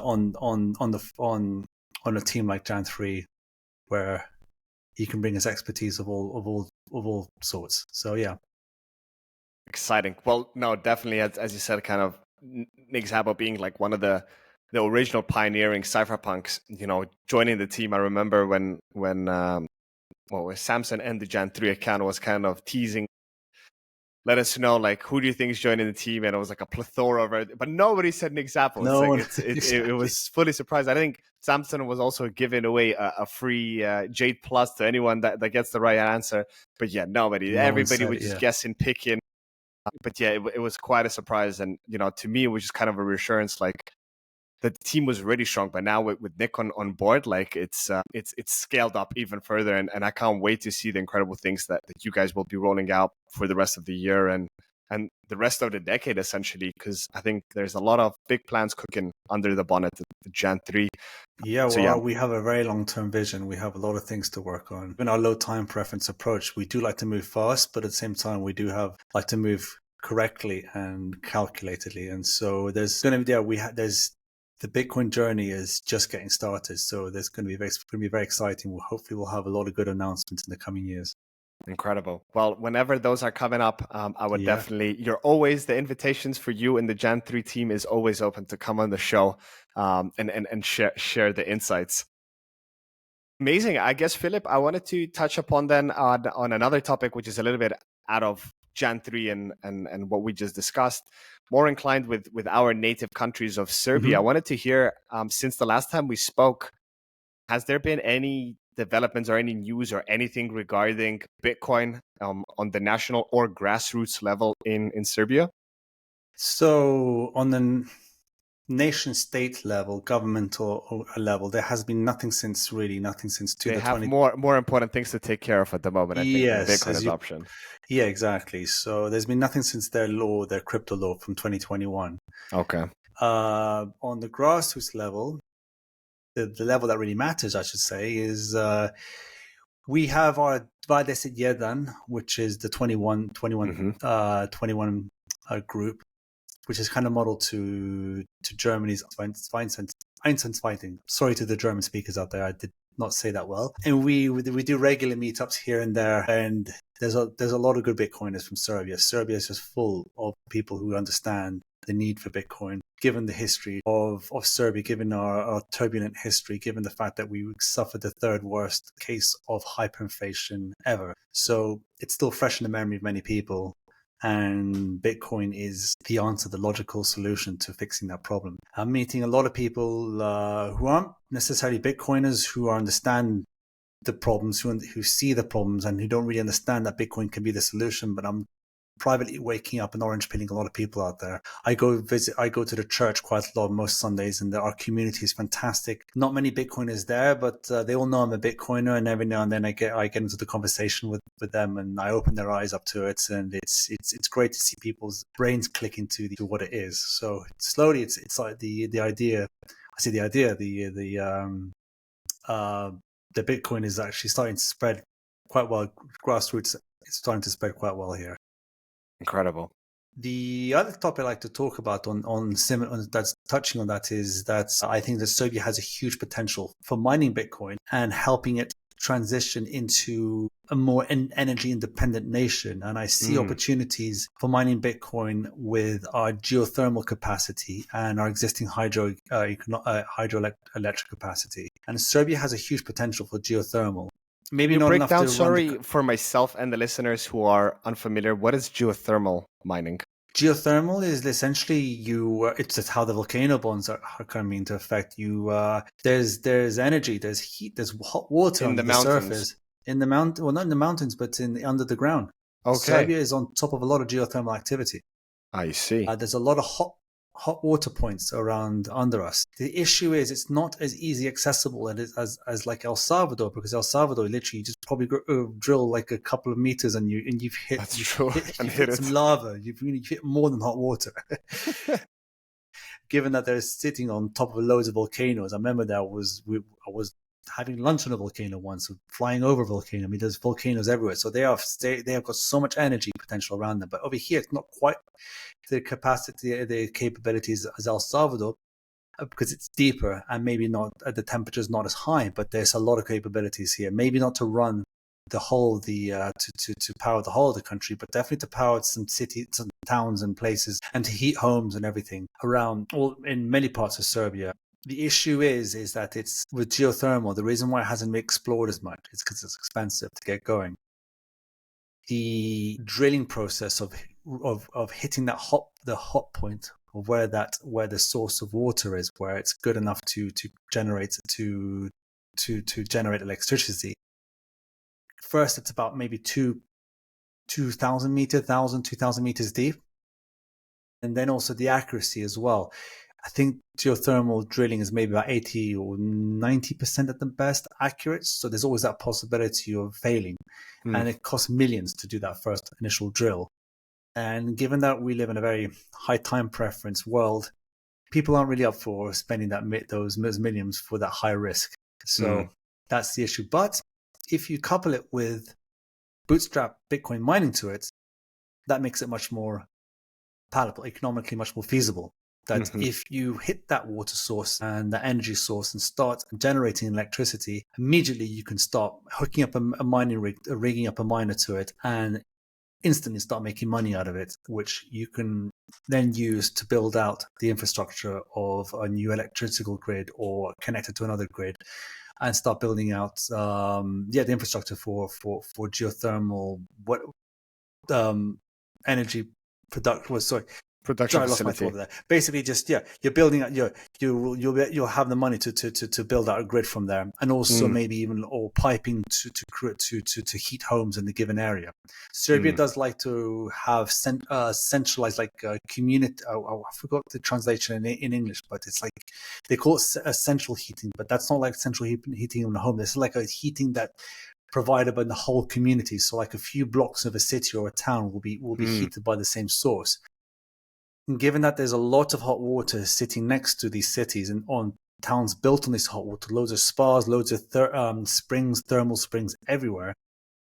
a team like Jan 3, where he can bring his expertise of all sorts. So yeah, exciting. Well, no, definitely, as you said, kind of Nick Szabo being like one of the original pioneering cypherpunks, joining the team. I remember when Samson and the Jan 3 account was kind of teasing, let us know, like, who do you think is joining the team? And it was like a plethora of it, but nobody said Nick Szabo. It was fully surprised. I think Samson was also giving away a free Jade Plus to anyone that gets the right answer. But yeah, everybody was just guessing, picking. But yeah, it was quite a surprise. And, to me, it was just kind of a reassurance, like, the team was really strong, but now with Nick on board, like it's scaled up even further, and I can't wait to see the incredible things that you guys will be rolling out for the rest of the year and the rest of the decade, essentially, because I think there's a lot of big plans cooking under the bonnet at Jan 3. Yeah, we have a very long-term vision. We have a lot of things to work on. In our low time preference approach, we do like to move fast, but at the same time, we do like to move correctly and calculatedly. And so there's going to be the Bitcoin journey is just getting started, so there's going to be very exciting. Hopefully, we'll have a lot of good announcements in the coming years. Incredible. Well, whenever those are coming up, I would definitely. The invitations for you and the Jan 3 team is always open to come on the show, and share the insights. Amazing. I guess, Filip, I wanted to touch upon then on another topic, which is a little bit out of Jan 3 and what we just discussed, more inclined with our native countries of Serbia. I wanted to hear, since the last time we spoke, has there been any developments or any news or anything regarding Bitcoin on the national or grassroots level in Serbia? So on the nation state level, governmental level, there has been nothing since 2020. They have more important things to take care of at the moment, I think, than Bitcoin adoption. Yeah, exactly. So there's been nothing since their crypto law from 2021. Okay. On the grassroots level, the level that really matters, I should say, is we have our Dvadeset Jedan, which is the 21 group, which is kind of modeled to Germany's Einsatzfighting. Sorry to the German speakers out there, I did not say that well. And we do regular meetups here and there, and there's a lot of good Bitcoiners from Serbia. Serbia is just full of people who understand the need for Bitcoin, given the history of Serbia, given our turbulent history, given the fact that we suffered the third worst case of hyperinflation ever. So it's still fresh in the memory of many people. And Bitcoin is the answer, the logical solution to fixing that problem. I'm meeting a lot of people who aren't necessarily Bitcoiners, who understand the problems, who see the problems, and who don't really understand that Bitcoin can be the solution. But I'm privately waking up and orange pilling a lot of people out there. I go to the church quite a lot most Sundays, and our community is fantastic. Not many Bitcoiners there, but they all know I'm a Bitcoiner, and every now and then I get into the conversation with them, and I open their eyes up to it, and it's great to see people's brains click into what it is. So slowly, it's like the idea. I see the idea, the the Bitcoin is actually starting to spread quite well. Grassroots is starting to spread quite well here. Incredible. The other topic I'd like to talk about on that's touching on that is that I think that Serbia has a huge potential for mining Bitcoin and helping it transition into a more energy independent nation. And I see opportunities for mining Bitcoin with our geothermal capacity and our existing hydroelectric capacity. And Serbia has a huge potential for geothermal. Maybe you not break enough down, to sorry, for myself and the listeners who are unfamiliar, what is geothermal mining? Geothermal is essentially it's just how the volcano bombs are coming into effect. There's energy, there's heat, there's hot water under the surface. In the mountain, well, not in the mountains, but under the ground. Okay. Serbia is on top of a lot of geothermal activity. I see. There's a lot of hot water points around under us. The issue is it's not as easy accessible as like El Salvador, because El Salvador literally you just probably drill like a couple of meters and you've hit some lava. You've hit more than hot water. Given that they're sitting on top of loads of volcanoes, I remember I was having lunch on a volcano once, flying over a volcano. I mean, there's volcanoes everywhere, so they have got so much energy potential around them. But over here, it's not quite the capacity, the capabilities as El Salvador, because it's deeper and maybe not the temperature's not as high. But there's a lot of capabilities here. Maybe not to run to power the whole of the country, but definitely to power some cities, some towns and places, and to heat homes and everything around in many parts of Serbia. The issue is that it's with geothermal, the reason why it hasn't been explored as much is because it's expensive to get going. The drilling process of hitting the hot point of where the source of water is, where it's good enough to generate electricity. First, it's about maybe 2,000 meters deep, and then also the accuracy as well. I think geothermal drilling is maybe about 80 or 90% at the best accurate. So there's always that possibility of failing. And it costs millions to do that first initial drill. And given that we live in a very high time preference world, people aren't really up for spending those millions for that high risk. So that's the issue. But if you couple it with bootstrap Bitcoin mining to it, that makes it much more palatable, economically much more feasible. That if you hit that water source and the energy source and start generating electricity, immediately you can start hooking up a mining rig, rigging up a miner to it, and instantly start making money out of it, which you can then use to build out the infrastructure of a new electrical grid or connect it to another grid, and start building out the infrastructure for geothermal energy production. Production I lost my thought there. Basically, just you're building out. You'll have the money to build out a grid from there, and also maybe even or piping to heat homes in the given area. Serbia does like to have centralized like community. I forgot the translation in English, but it's like they call it central heating, but that's not like central heating in the home. It's like a heating that provided by the whole community. So like a few blocks of a city or a town will be heated by the same source. And given that there's a lot of hot water sitting next to these cities and on towns built on this hot water, loads of spas, loads of springs, thermal springs everywhere.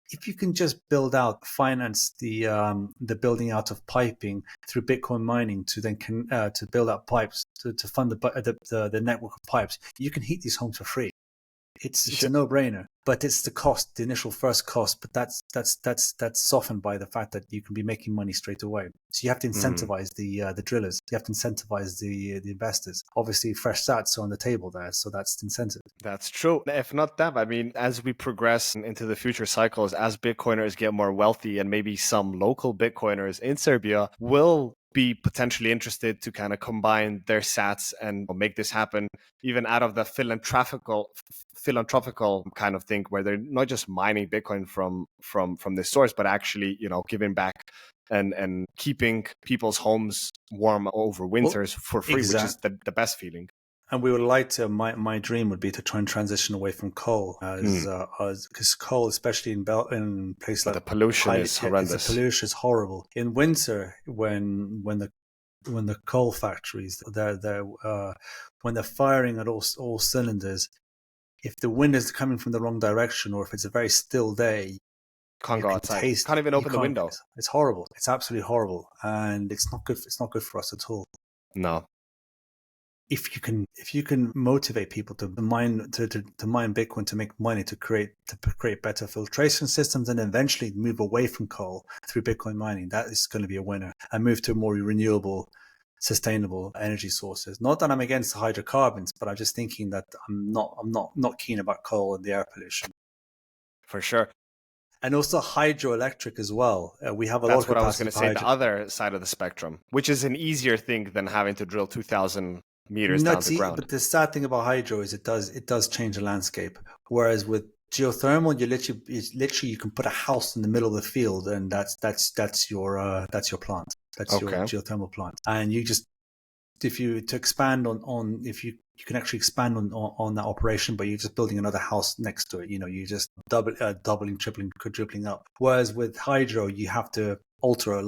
If you can just finance the building out of piping through Bitcoin mining to then to build out pipes to fund the network of pipes, you can heat these homes for free. It's a no-brainer, but it's the initial first cost. But that's softened by the fact that you can be making money straight away. So you have to incentivize the drillers. You have to incentivize the investors. Obviously, fresh sats are on the table there, so that's the incentive. That's true. If not that, I mean, as we progress into the future cycles, as Bitcoiners get more wealthy, and maybe some local Bitcoiners in Serbia will be potentially interested to kind of combine their sats and make this happen, even out of the philanthropical kind of thing, where they're not just mining Bitcoin from this source, but actually, giving back and keeping people's homes warm over winters for free, which is the best feeling. And we would like to. My dream would be to try and transition away from coal, because coal, especially in places like the pollution is horrendous. The pollution is horrible. In winter, when the coal factories when they're firing at all cylinders, if the wind is coming from the wrong direction, or if it's a very still day, Can't go outside. Can't even open the window. It's horrible. It's absolutely horrible, and it's not good. It's not good for us at all. No. If you can motivate people to mine Bitcoin, to make money, to create better filtration systems, and eventually move away from coal through Bitcoin mining, that is going to be a winner, and move to more renewable, sustainable energy sources. Not that I'm against hydrocarbons, but I'm just thinking that I'm not keen about coal and the air pollution. For sure. And also hydroelectric as well. We have a lot of capacity. That's what I was going to say, the other side of the spectrum, which is an easier thing than having to drill 2,000 meters down the ground. But the sad thing about hydro is it does change the landscape. Whereas with geothermal, you can put a house in the middle of the field, and that's your plant. That's your geothermal plant. And you just, if you can actually expand on that operation, but you're just building another house next to it. You just doubling, tripling, quadrupling up. Whereas with hydro, you have to alter a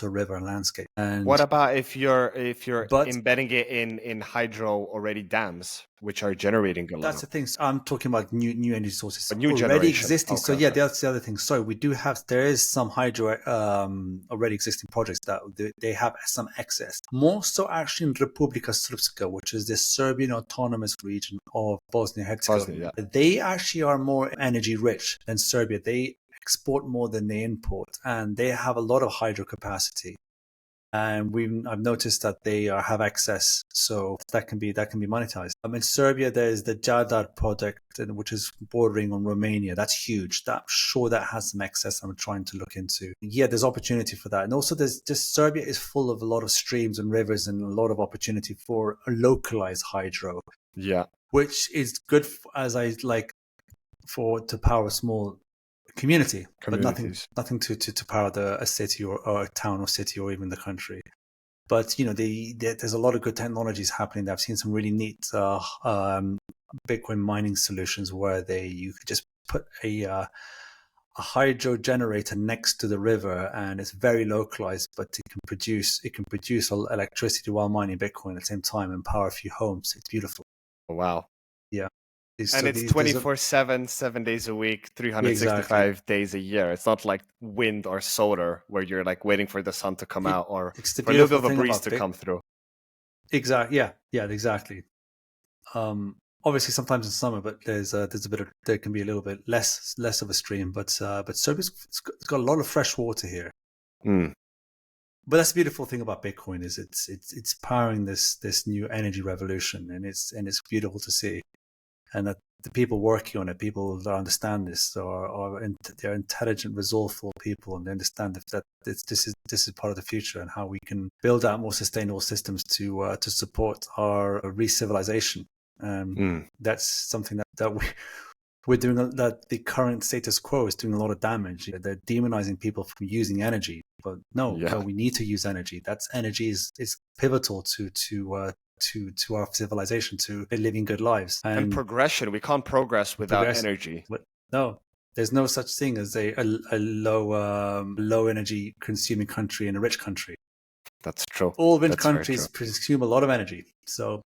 river and landscape. And what about if you're embedding it in hydro already dams, which are generating a lot? That's the thing. So I'm talking about new energy sources already generation. Existing. That's the other thing. So there is some hydro already existing projects that they have some excess. More so actually in Republika Srpska, which is the Serbian autonomous region of Bosnia and Herzegovina. Yeah. They actually are more energy rich than Serbia. They export more than they import, and they have a lot of hydro capacity. And I've noticed that they have excess, so that can be monetized. In Serbia, there's the Jadar project, which is bordering on Romania. That's huge. I'm sure that has some excess. I'm trying to look into. Yeah, there's opportunity for that, and also Serbia is full of a lot of streams and rivers, and a lot of opportunity for a localized hydro. Yeah, which is good to power small community, but nothing to power a city or a town or city or even the country. But there's a lot of good technologies happening there. I've seen some really neat Bitcoin mining solutions where you could just put a hydro generator next to the river, and it's very localized, but it can produce electricity while mining Bitcoin at the same time and power a few homes. It's beautiful. Oh, wow. Yeah. And it's 24/7, 7 days a week, 365 days a year. It's not like wind or solar where you're like waiting for the sun to come out or for a little bit of a breeze to come through. Exactly. Yeah, exactly. Obviously sometimes in summer, but there can be a little bit less of a stream, but Serbia's got a lot of fresh water here. But that's the beautiful thing about Bitcoin is it's powering this new energy revolution, and it's beautiful to see. And that the people working on it, people that understand this, they're intelligent, resourceful people, and they understand that this is part of the future, and how we can build out more sustainable systems to support our re-civilization. That's something that we're doing. That the current status quo is doing a lot of damage. They're demonizing people from using energy, but no, we need to use energy. That's energy is pivotal to our civilization, to living good lives and progression. We can't progress without energy. No, there's no such thing as a low energy consuming country and a rich country. That's true. All rich countries consume a lot of energy, so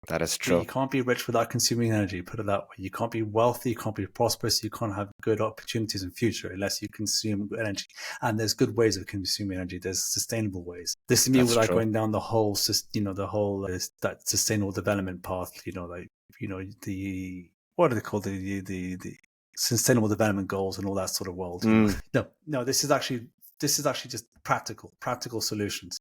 that is true. You can't be rich without consuming energy. Put it that way. You can't be wealthy. You can't be prosperous. You can't have good opportunities in future unless you consume energy. And there's good ways of consuming energy. There's sustainable ways. This to me was like going down the whole that sustainable development path. The what are they called? The sustainable development goals and all that sort of world. No. This is actually just practical solutions.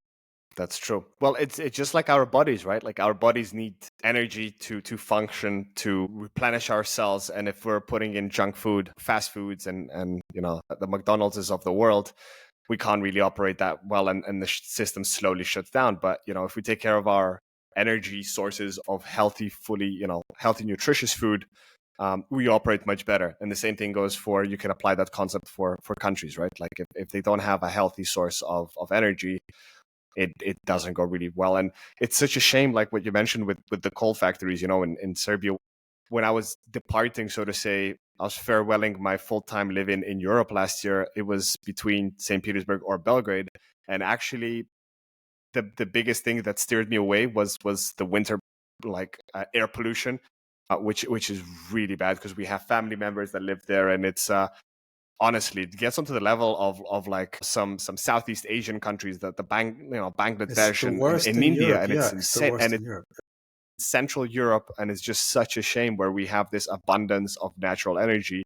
That's true. Well, it's just like our bodies, right? Like our bodies need energy to function, to replenish ourselves. And if we're putting in junk food, fast foods, and the McDonald's of the world, we can't really operate that well, and the system slowly shuts down. But if we take care of our energy sources of healthy, nutritious food, we operate much better. And the same thing goes for, you can apply that concept for countries, right? Like if they don't have a healthy source of energy, it doesn't go really well. And it's such a shame, like what you mentioned with the coal factories, in Serbia. When I was departing, so to say, I was farewelling my full-time living in Europe last year. It was between St. Petersburg or Belgrade. And actually, the biggest thing that steered me away was the winter, air pollution. which is really bad because we have family members that live there, and it's honestly, it gets onto the level of like some Southeast Asian countries, that It's Bangladesh the and worst in India, Europe. and Yeah, it's it's the insane, worst and in it's Europe. Central Europe, and it's just such a shame where we have this abundance of natural energy.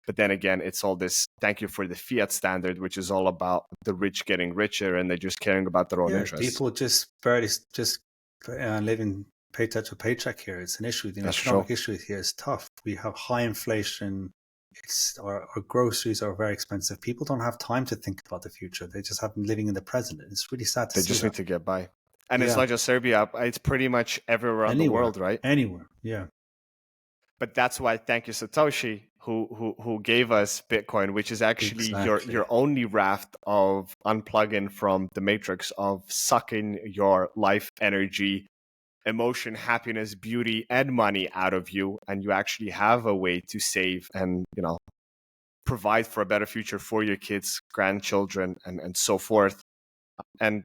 But then again, it's all this thank you for the fiat standard, which is all about the rich getting richer and they're just caring about their own Yeah, interests. people just barely just living paycheck to paycheck here. It's an issue. The That's economic true. issue here is tough. We have high inflation. Our groceries are very expensive. People don't have time to think about the future. They just have been living in the present. It's really sad to They see just that. need to get by. And it's Yeah, not just Serbia, it's pretty much everywhere around the anywhere, world, right? anywhere. Yeah, But that's why thank you, Satoshi, who gave us Bitcoin, which is actually exactly. your only raft of unplugging from the matrix of sucking your life energy, emotion, happiness, beauty, and money out of you, and you actually have a way to save and provide for a better future for your kids, grandchildren, and so forth. And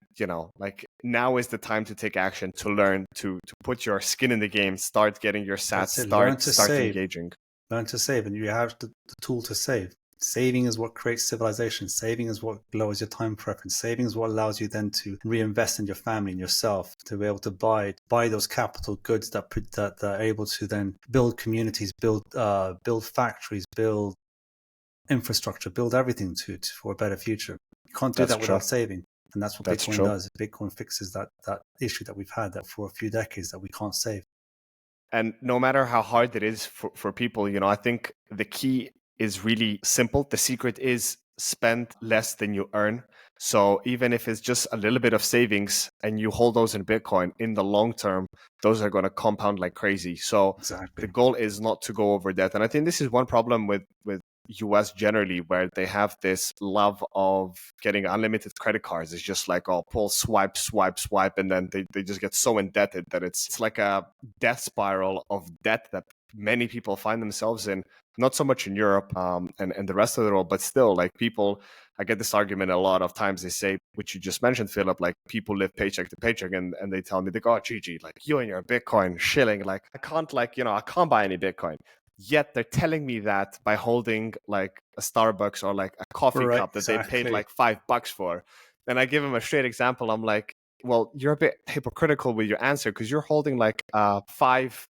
like, now is the time to take action, to learn, to put your skin in the game, start getting your sats, That's it. Learn to start save. engaging. Learn to save, and you have the tool to save. Saving is what creates civilization. Saving is what lowers your time preference. Saving is what allows you then to reinvest in your family and yourself, to be able to buy those capital goods that are able to then build communities, build factories, build infrastructure, build everything for a better future. You can't do that without saving. And that's what Bitcoin does. Bitcoin fixes that issue that we've had that for a few decades, that we can't save. And no matter how hard it is for people, I think the key is really simple. The secret is spend less than you earn. So even if it's just a little bit of savings and you hold those in Bitcoin, in the long term, those are going to compound like crazy. So the goal is not to go over that. And I think this is one problem with US generally, where they have this love of getting unlimited credit cards. It's just like, oh, pull, swipe, and then they just get so indebted that it's like a death spiral of debt that many people find themselves in. Not so much in Europe and the rest of the world, but still, like, people, I get this argument a lot of times. They say, which you just mentioned, Philip, like, people live paycheck to paycheck, and they tell me, they go, oh, Gigi, like, you and your Bitcoin shilling, like, I can't buy any Bitcoin. Yet they're telling me that by holding like a Starbucks or like a coffee cup that they paid like $5 for. And I give them a straight example. I'm like, well, you're a bit hypocritical with your answer, because you're holding like 5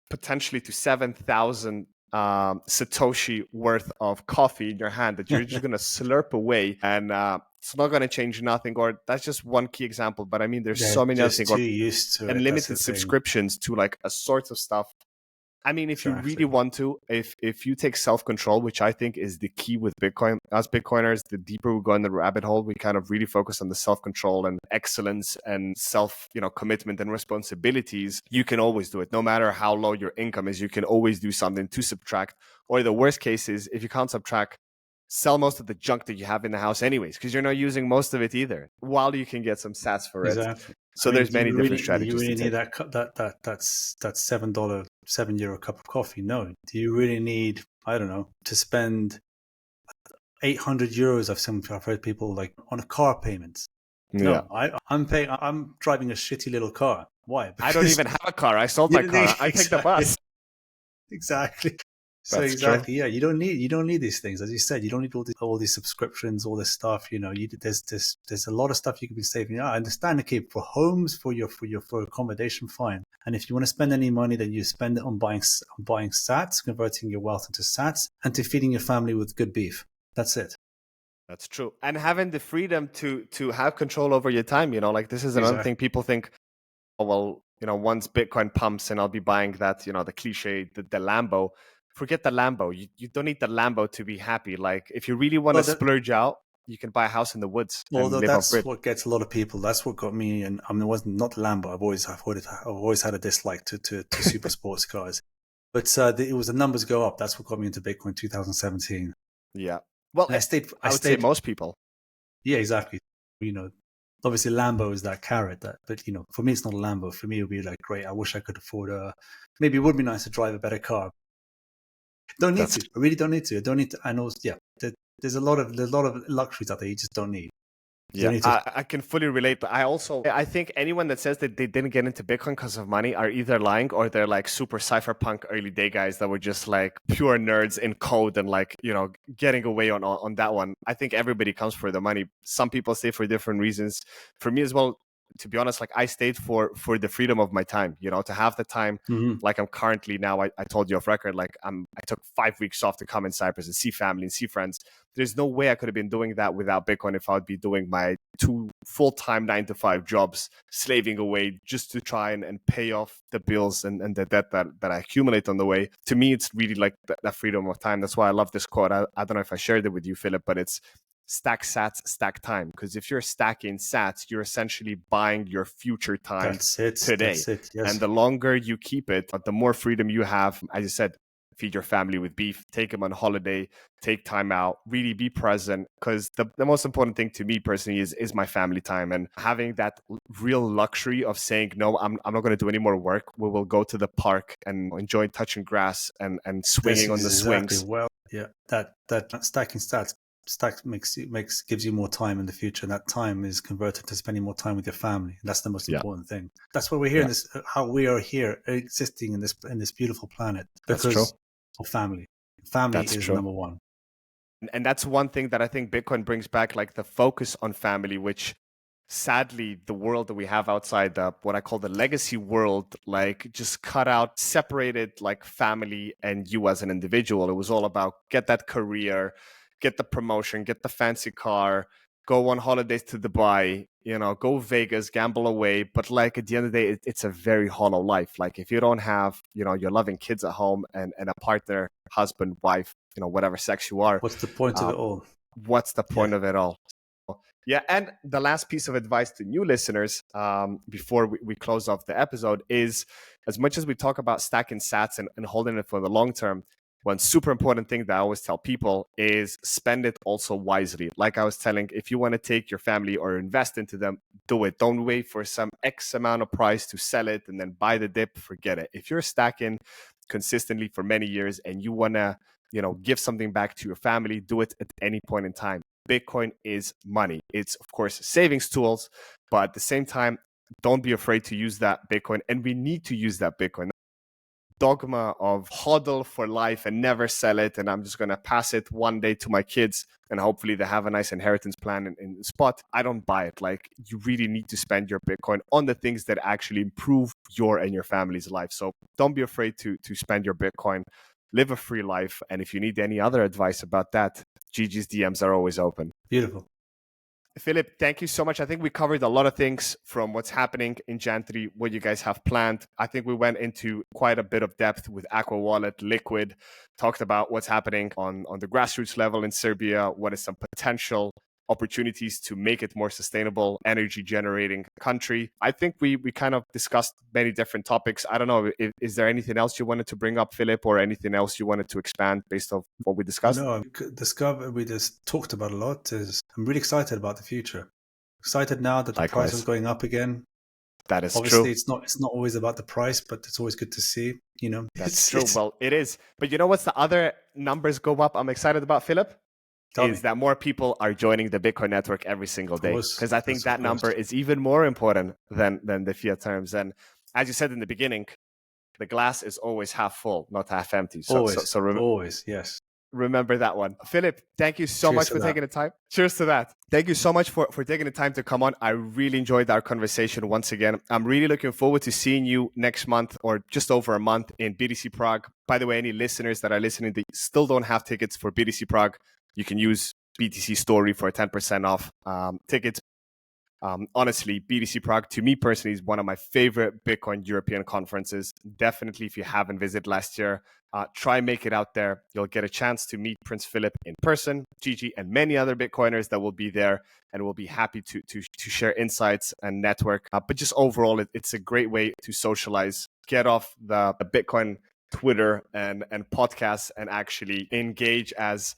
potentially to 7,000 Satoshi worth of coffee in your hand that you're just going to slurp away, and it's not going to change nothing. Or that's just one key example. But I mean, there's so many other things. Too used to unlimited subscriptions to like a sort of stuff. I mean, if you really want to, if you take self-control, which I think is the key with Bitcoin, as Bitcoiners, the deeper we go in the rabbit hole, we kind of really focus on the self-control and excellence and commitment and responsibilities. You can always do it. No matter how low your income is, you can always do something to subtract. Or the worst case is, if you can't subtract, sell most of the junk that you have in the house anyways, because you're not using most of it either, while you can get some sats for it. Exactly. So there's many different strategies. Do you really need that's €7 cup of coffee? No. Do you really need, I don't know, to spend €800? I've heard people like on a car payments. No, I'm driving a shitty little car. Why? Because I don't even have a car. I sold my car. I take the bus. Exactly. So exactly, yeah. You don't need these things, as you said. You don't need all these subscriptions, all this stuff. There's a lot of stuff you can be saving. Yeah, I understand. Okay, for homes, for accommodation, fine. And if you want to spend any money, then you spend it on buying sats, converting your wealth into sats, and to feeding your family with good beef. That's it. That's true. And having the freedom to have control over your time. Like, this is another thing. People think, oh well, once Bitcoin pumps and I'll be buying that, the cliche, the Lambo. Forget the Lambo. You don't need the Lambo to be happy. Like, if you really want to splurge out, you can buy a house in the woods. Although that's what gets a lot of people. That's what got me. And I mean, it wasn't not Lambo. I've always had a dislike to super sports cars. But it was the numbers go up. That's what got me into Bitcoin 2017. Yeah. Well, I would say most people. Yeah, exactly. Obviously Lambo is that carrot but for me, it's not a Lambo. For me, it would be like, great, I wish I could afford maybe it would be nice to drive a better car. Don't need to. I really don't need to. I don't need to. I know. Yeah, there's a lot of luxuries out there you just don't need. Yeah, I can fully relate. But I think anyone that says that they didn't get into Bitcoin because of money are either lying or they're like super cypherpunk early day guys that were just like pure nerds in code and like, getting away on that one. I think everybody comes for the money. Some people stay for different reasons. For me as well, to be honest, like I stayed for the freedom of my time, to have the time like I'm currently now. I told you off record, like I took 5 weeks off to come in Cyprus and see family and see friends. There's no way I could have been doing that without Bitcoin if I would be doing my 2 full-time 9-to-5 jobs, slaving away just to try and pay off the bills and the debt that I accumulate on the way. To me, it's really like that freedom of time. That's why I love this quote. I don't know if I shared it with you, Philip, but it's stack sats, stack time. Because if you're stacking sats, you're essentially buying your future time today. That's it, yes. And the longer you keep it, the more freedom you have. As you said, feed your family with beef, take them on holiday, take time out, really be present. Because the most important thing to me personally is my family time, and having that real luxury of saying, no, I'm not going to do any more work. We will go to the park and enjoy touching grass and swinging on the swings. Well, yeah, that stacking stats gives you more time in the future, and that time is converted to spending more time with your family. And that's the most important thing. That's why we're here in this, how we are here existing in this beautiful planet, because of family. Family is number one. And that's one thing that I think Bitcoin brings back, like the focus on family, which sadly the world that we have outside what I call the legacy world, like just cut out, separated like family and you as an individual. It was all about get that career, get the promotion, get the fancy car, go on holidays to Dubai, go Vegas, gamble away. But like at the end of the day, it's a very hollow life. Like if you don't have, your loving kids at home and a partner, husband, wife, whatever sex you are. What's the point of it all? What's the point of it all? Yeah. And the last piece of advice to new listeners before we close off the episode is, as much as we talk about stacking sats and holding it for the long term, one super important thing that I always tell people is spend it also wisely. Like I was telling, if you want to take your family or invest into them, do it. Don't wait for some X amount of price to sell it and then buy the dip. Forget it. If you're stacking consistently for many years and you want to, give something back to your family, do it at any point in time. Bitcoin is money. It's, of course, savings tools, but at the same time, don't be afraid to use that Bitcoin. And we need to use that Bitcoin. Dogma of hodl for life and never sell it, and I'm just going to pass it one day to my kids and hopefully they have a nice inheritance plan in the spot. I don't buy it. Like, you really need to spend your Bitcoin on the things that actually improve your and your family's life. So don't be afraid to spend your Bitcoin, live a free life. And if you need any other advice about that, Gigi's DMs are always open. Beautiful. Philip, thank you so much. I think we covered a lot of things, from what's happening in Jan 3, what you guys have planned. I think we went into quite a bit of depth with Aqua Wallet, Liquid, talked about what's happening on the grassroots level in Serbia, what is some potential opportunities to make it more sustainable, energy generating country. I think we kind of discussed many different topics. I don't know, is there anything else you wanted to bring up, Philip, or anything else you wanted to expand based on what we discussed? No, we just talked about a lot. I'm really excited about the future. Excited now that the price is going up again. That is obviously true. It's not always about the price, but it's always good to see, That's true. Well, it is. But you know what's the other numbers go up I'm excited about, Philip? Is that more people are joining the Bitcoin network every single day. Because I think that number is even more important than the fiat terms. And as you said in the beginning, the glass is always half full, not half empty. So always, yes. Remember that one. Philip, thank you so much for taking the time. Cheers to that. Thank you so much for taking the time to come on. I really enjoyed our conversation once again. I'm really looking forward to seeing you next month, or just over a month, in BTC Prague. By the way, any listeners that are listening that still don't have tickets for BTC Prague, you can use BTC Story for 10% off tickets. Honestly, BTC Prague, to me personally, is one of my favorite Bitcoin European conferences. Definitely, if you haven't visited last year, try make it out there. You'll get a chance to meet Prince Philip in person, Gigi, and many other Bitcoiners that will be there, and we'll be happy to share insights and network. But just overall, it's a great way to socialize, get off the Bitcoin Twitter and podcasts, and actually engage as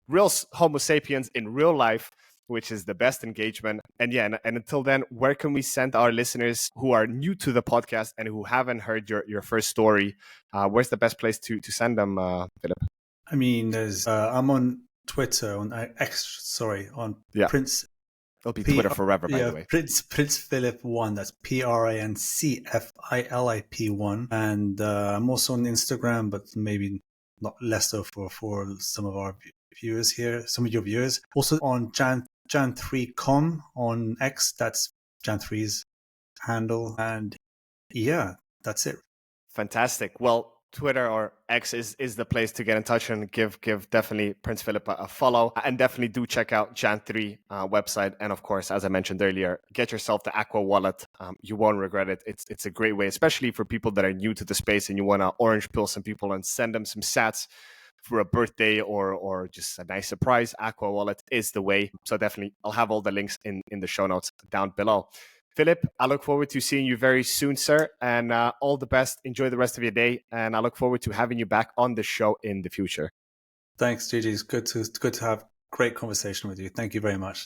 real Homo sapiens in real life, which is the best engagement. And yeah, and until then, where can we send our listeners who are new to the podcast and who haven't heard your first story? Where's the best place to send them, Philip? I mean, there's I'm on Twitter, on X, on Prince It'll be Twitter forever, by the way. Prince Filip 1. That's PRINCFILIP 1. And I'm also on Instagram, but maybe not less so for some of our viewers here, some of your viewers. Also on Jan3com on X. That's Jan3's handle. And yeah, that's it. Fantastic. Well, Twitter or X is the place to get in touch and give definitely Prince Filip a follow, and definitely do check out Jan3 website. And of course, as I mentioned earlier, get yourself the Aqua wallet. You won't regret it. It's a great way, especially for people that are new to the space and you want to orange pill some people and send them some sats for a birthday or just a nice surprise. Aqua wallet is the way. So definitely, I'll have all the links in the show notes down below. Filip, I look forward to seeing you very soon, sir. And all the best. Enjoy the rest of your day. And I look forward to having you back on the show in the future. Thanks, Gigi. It's good to have great conversation with you. Thank you very much.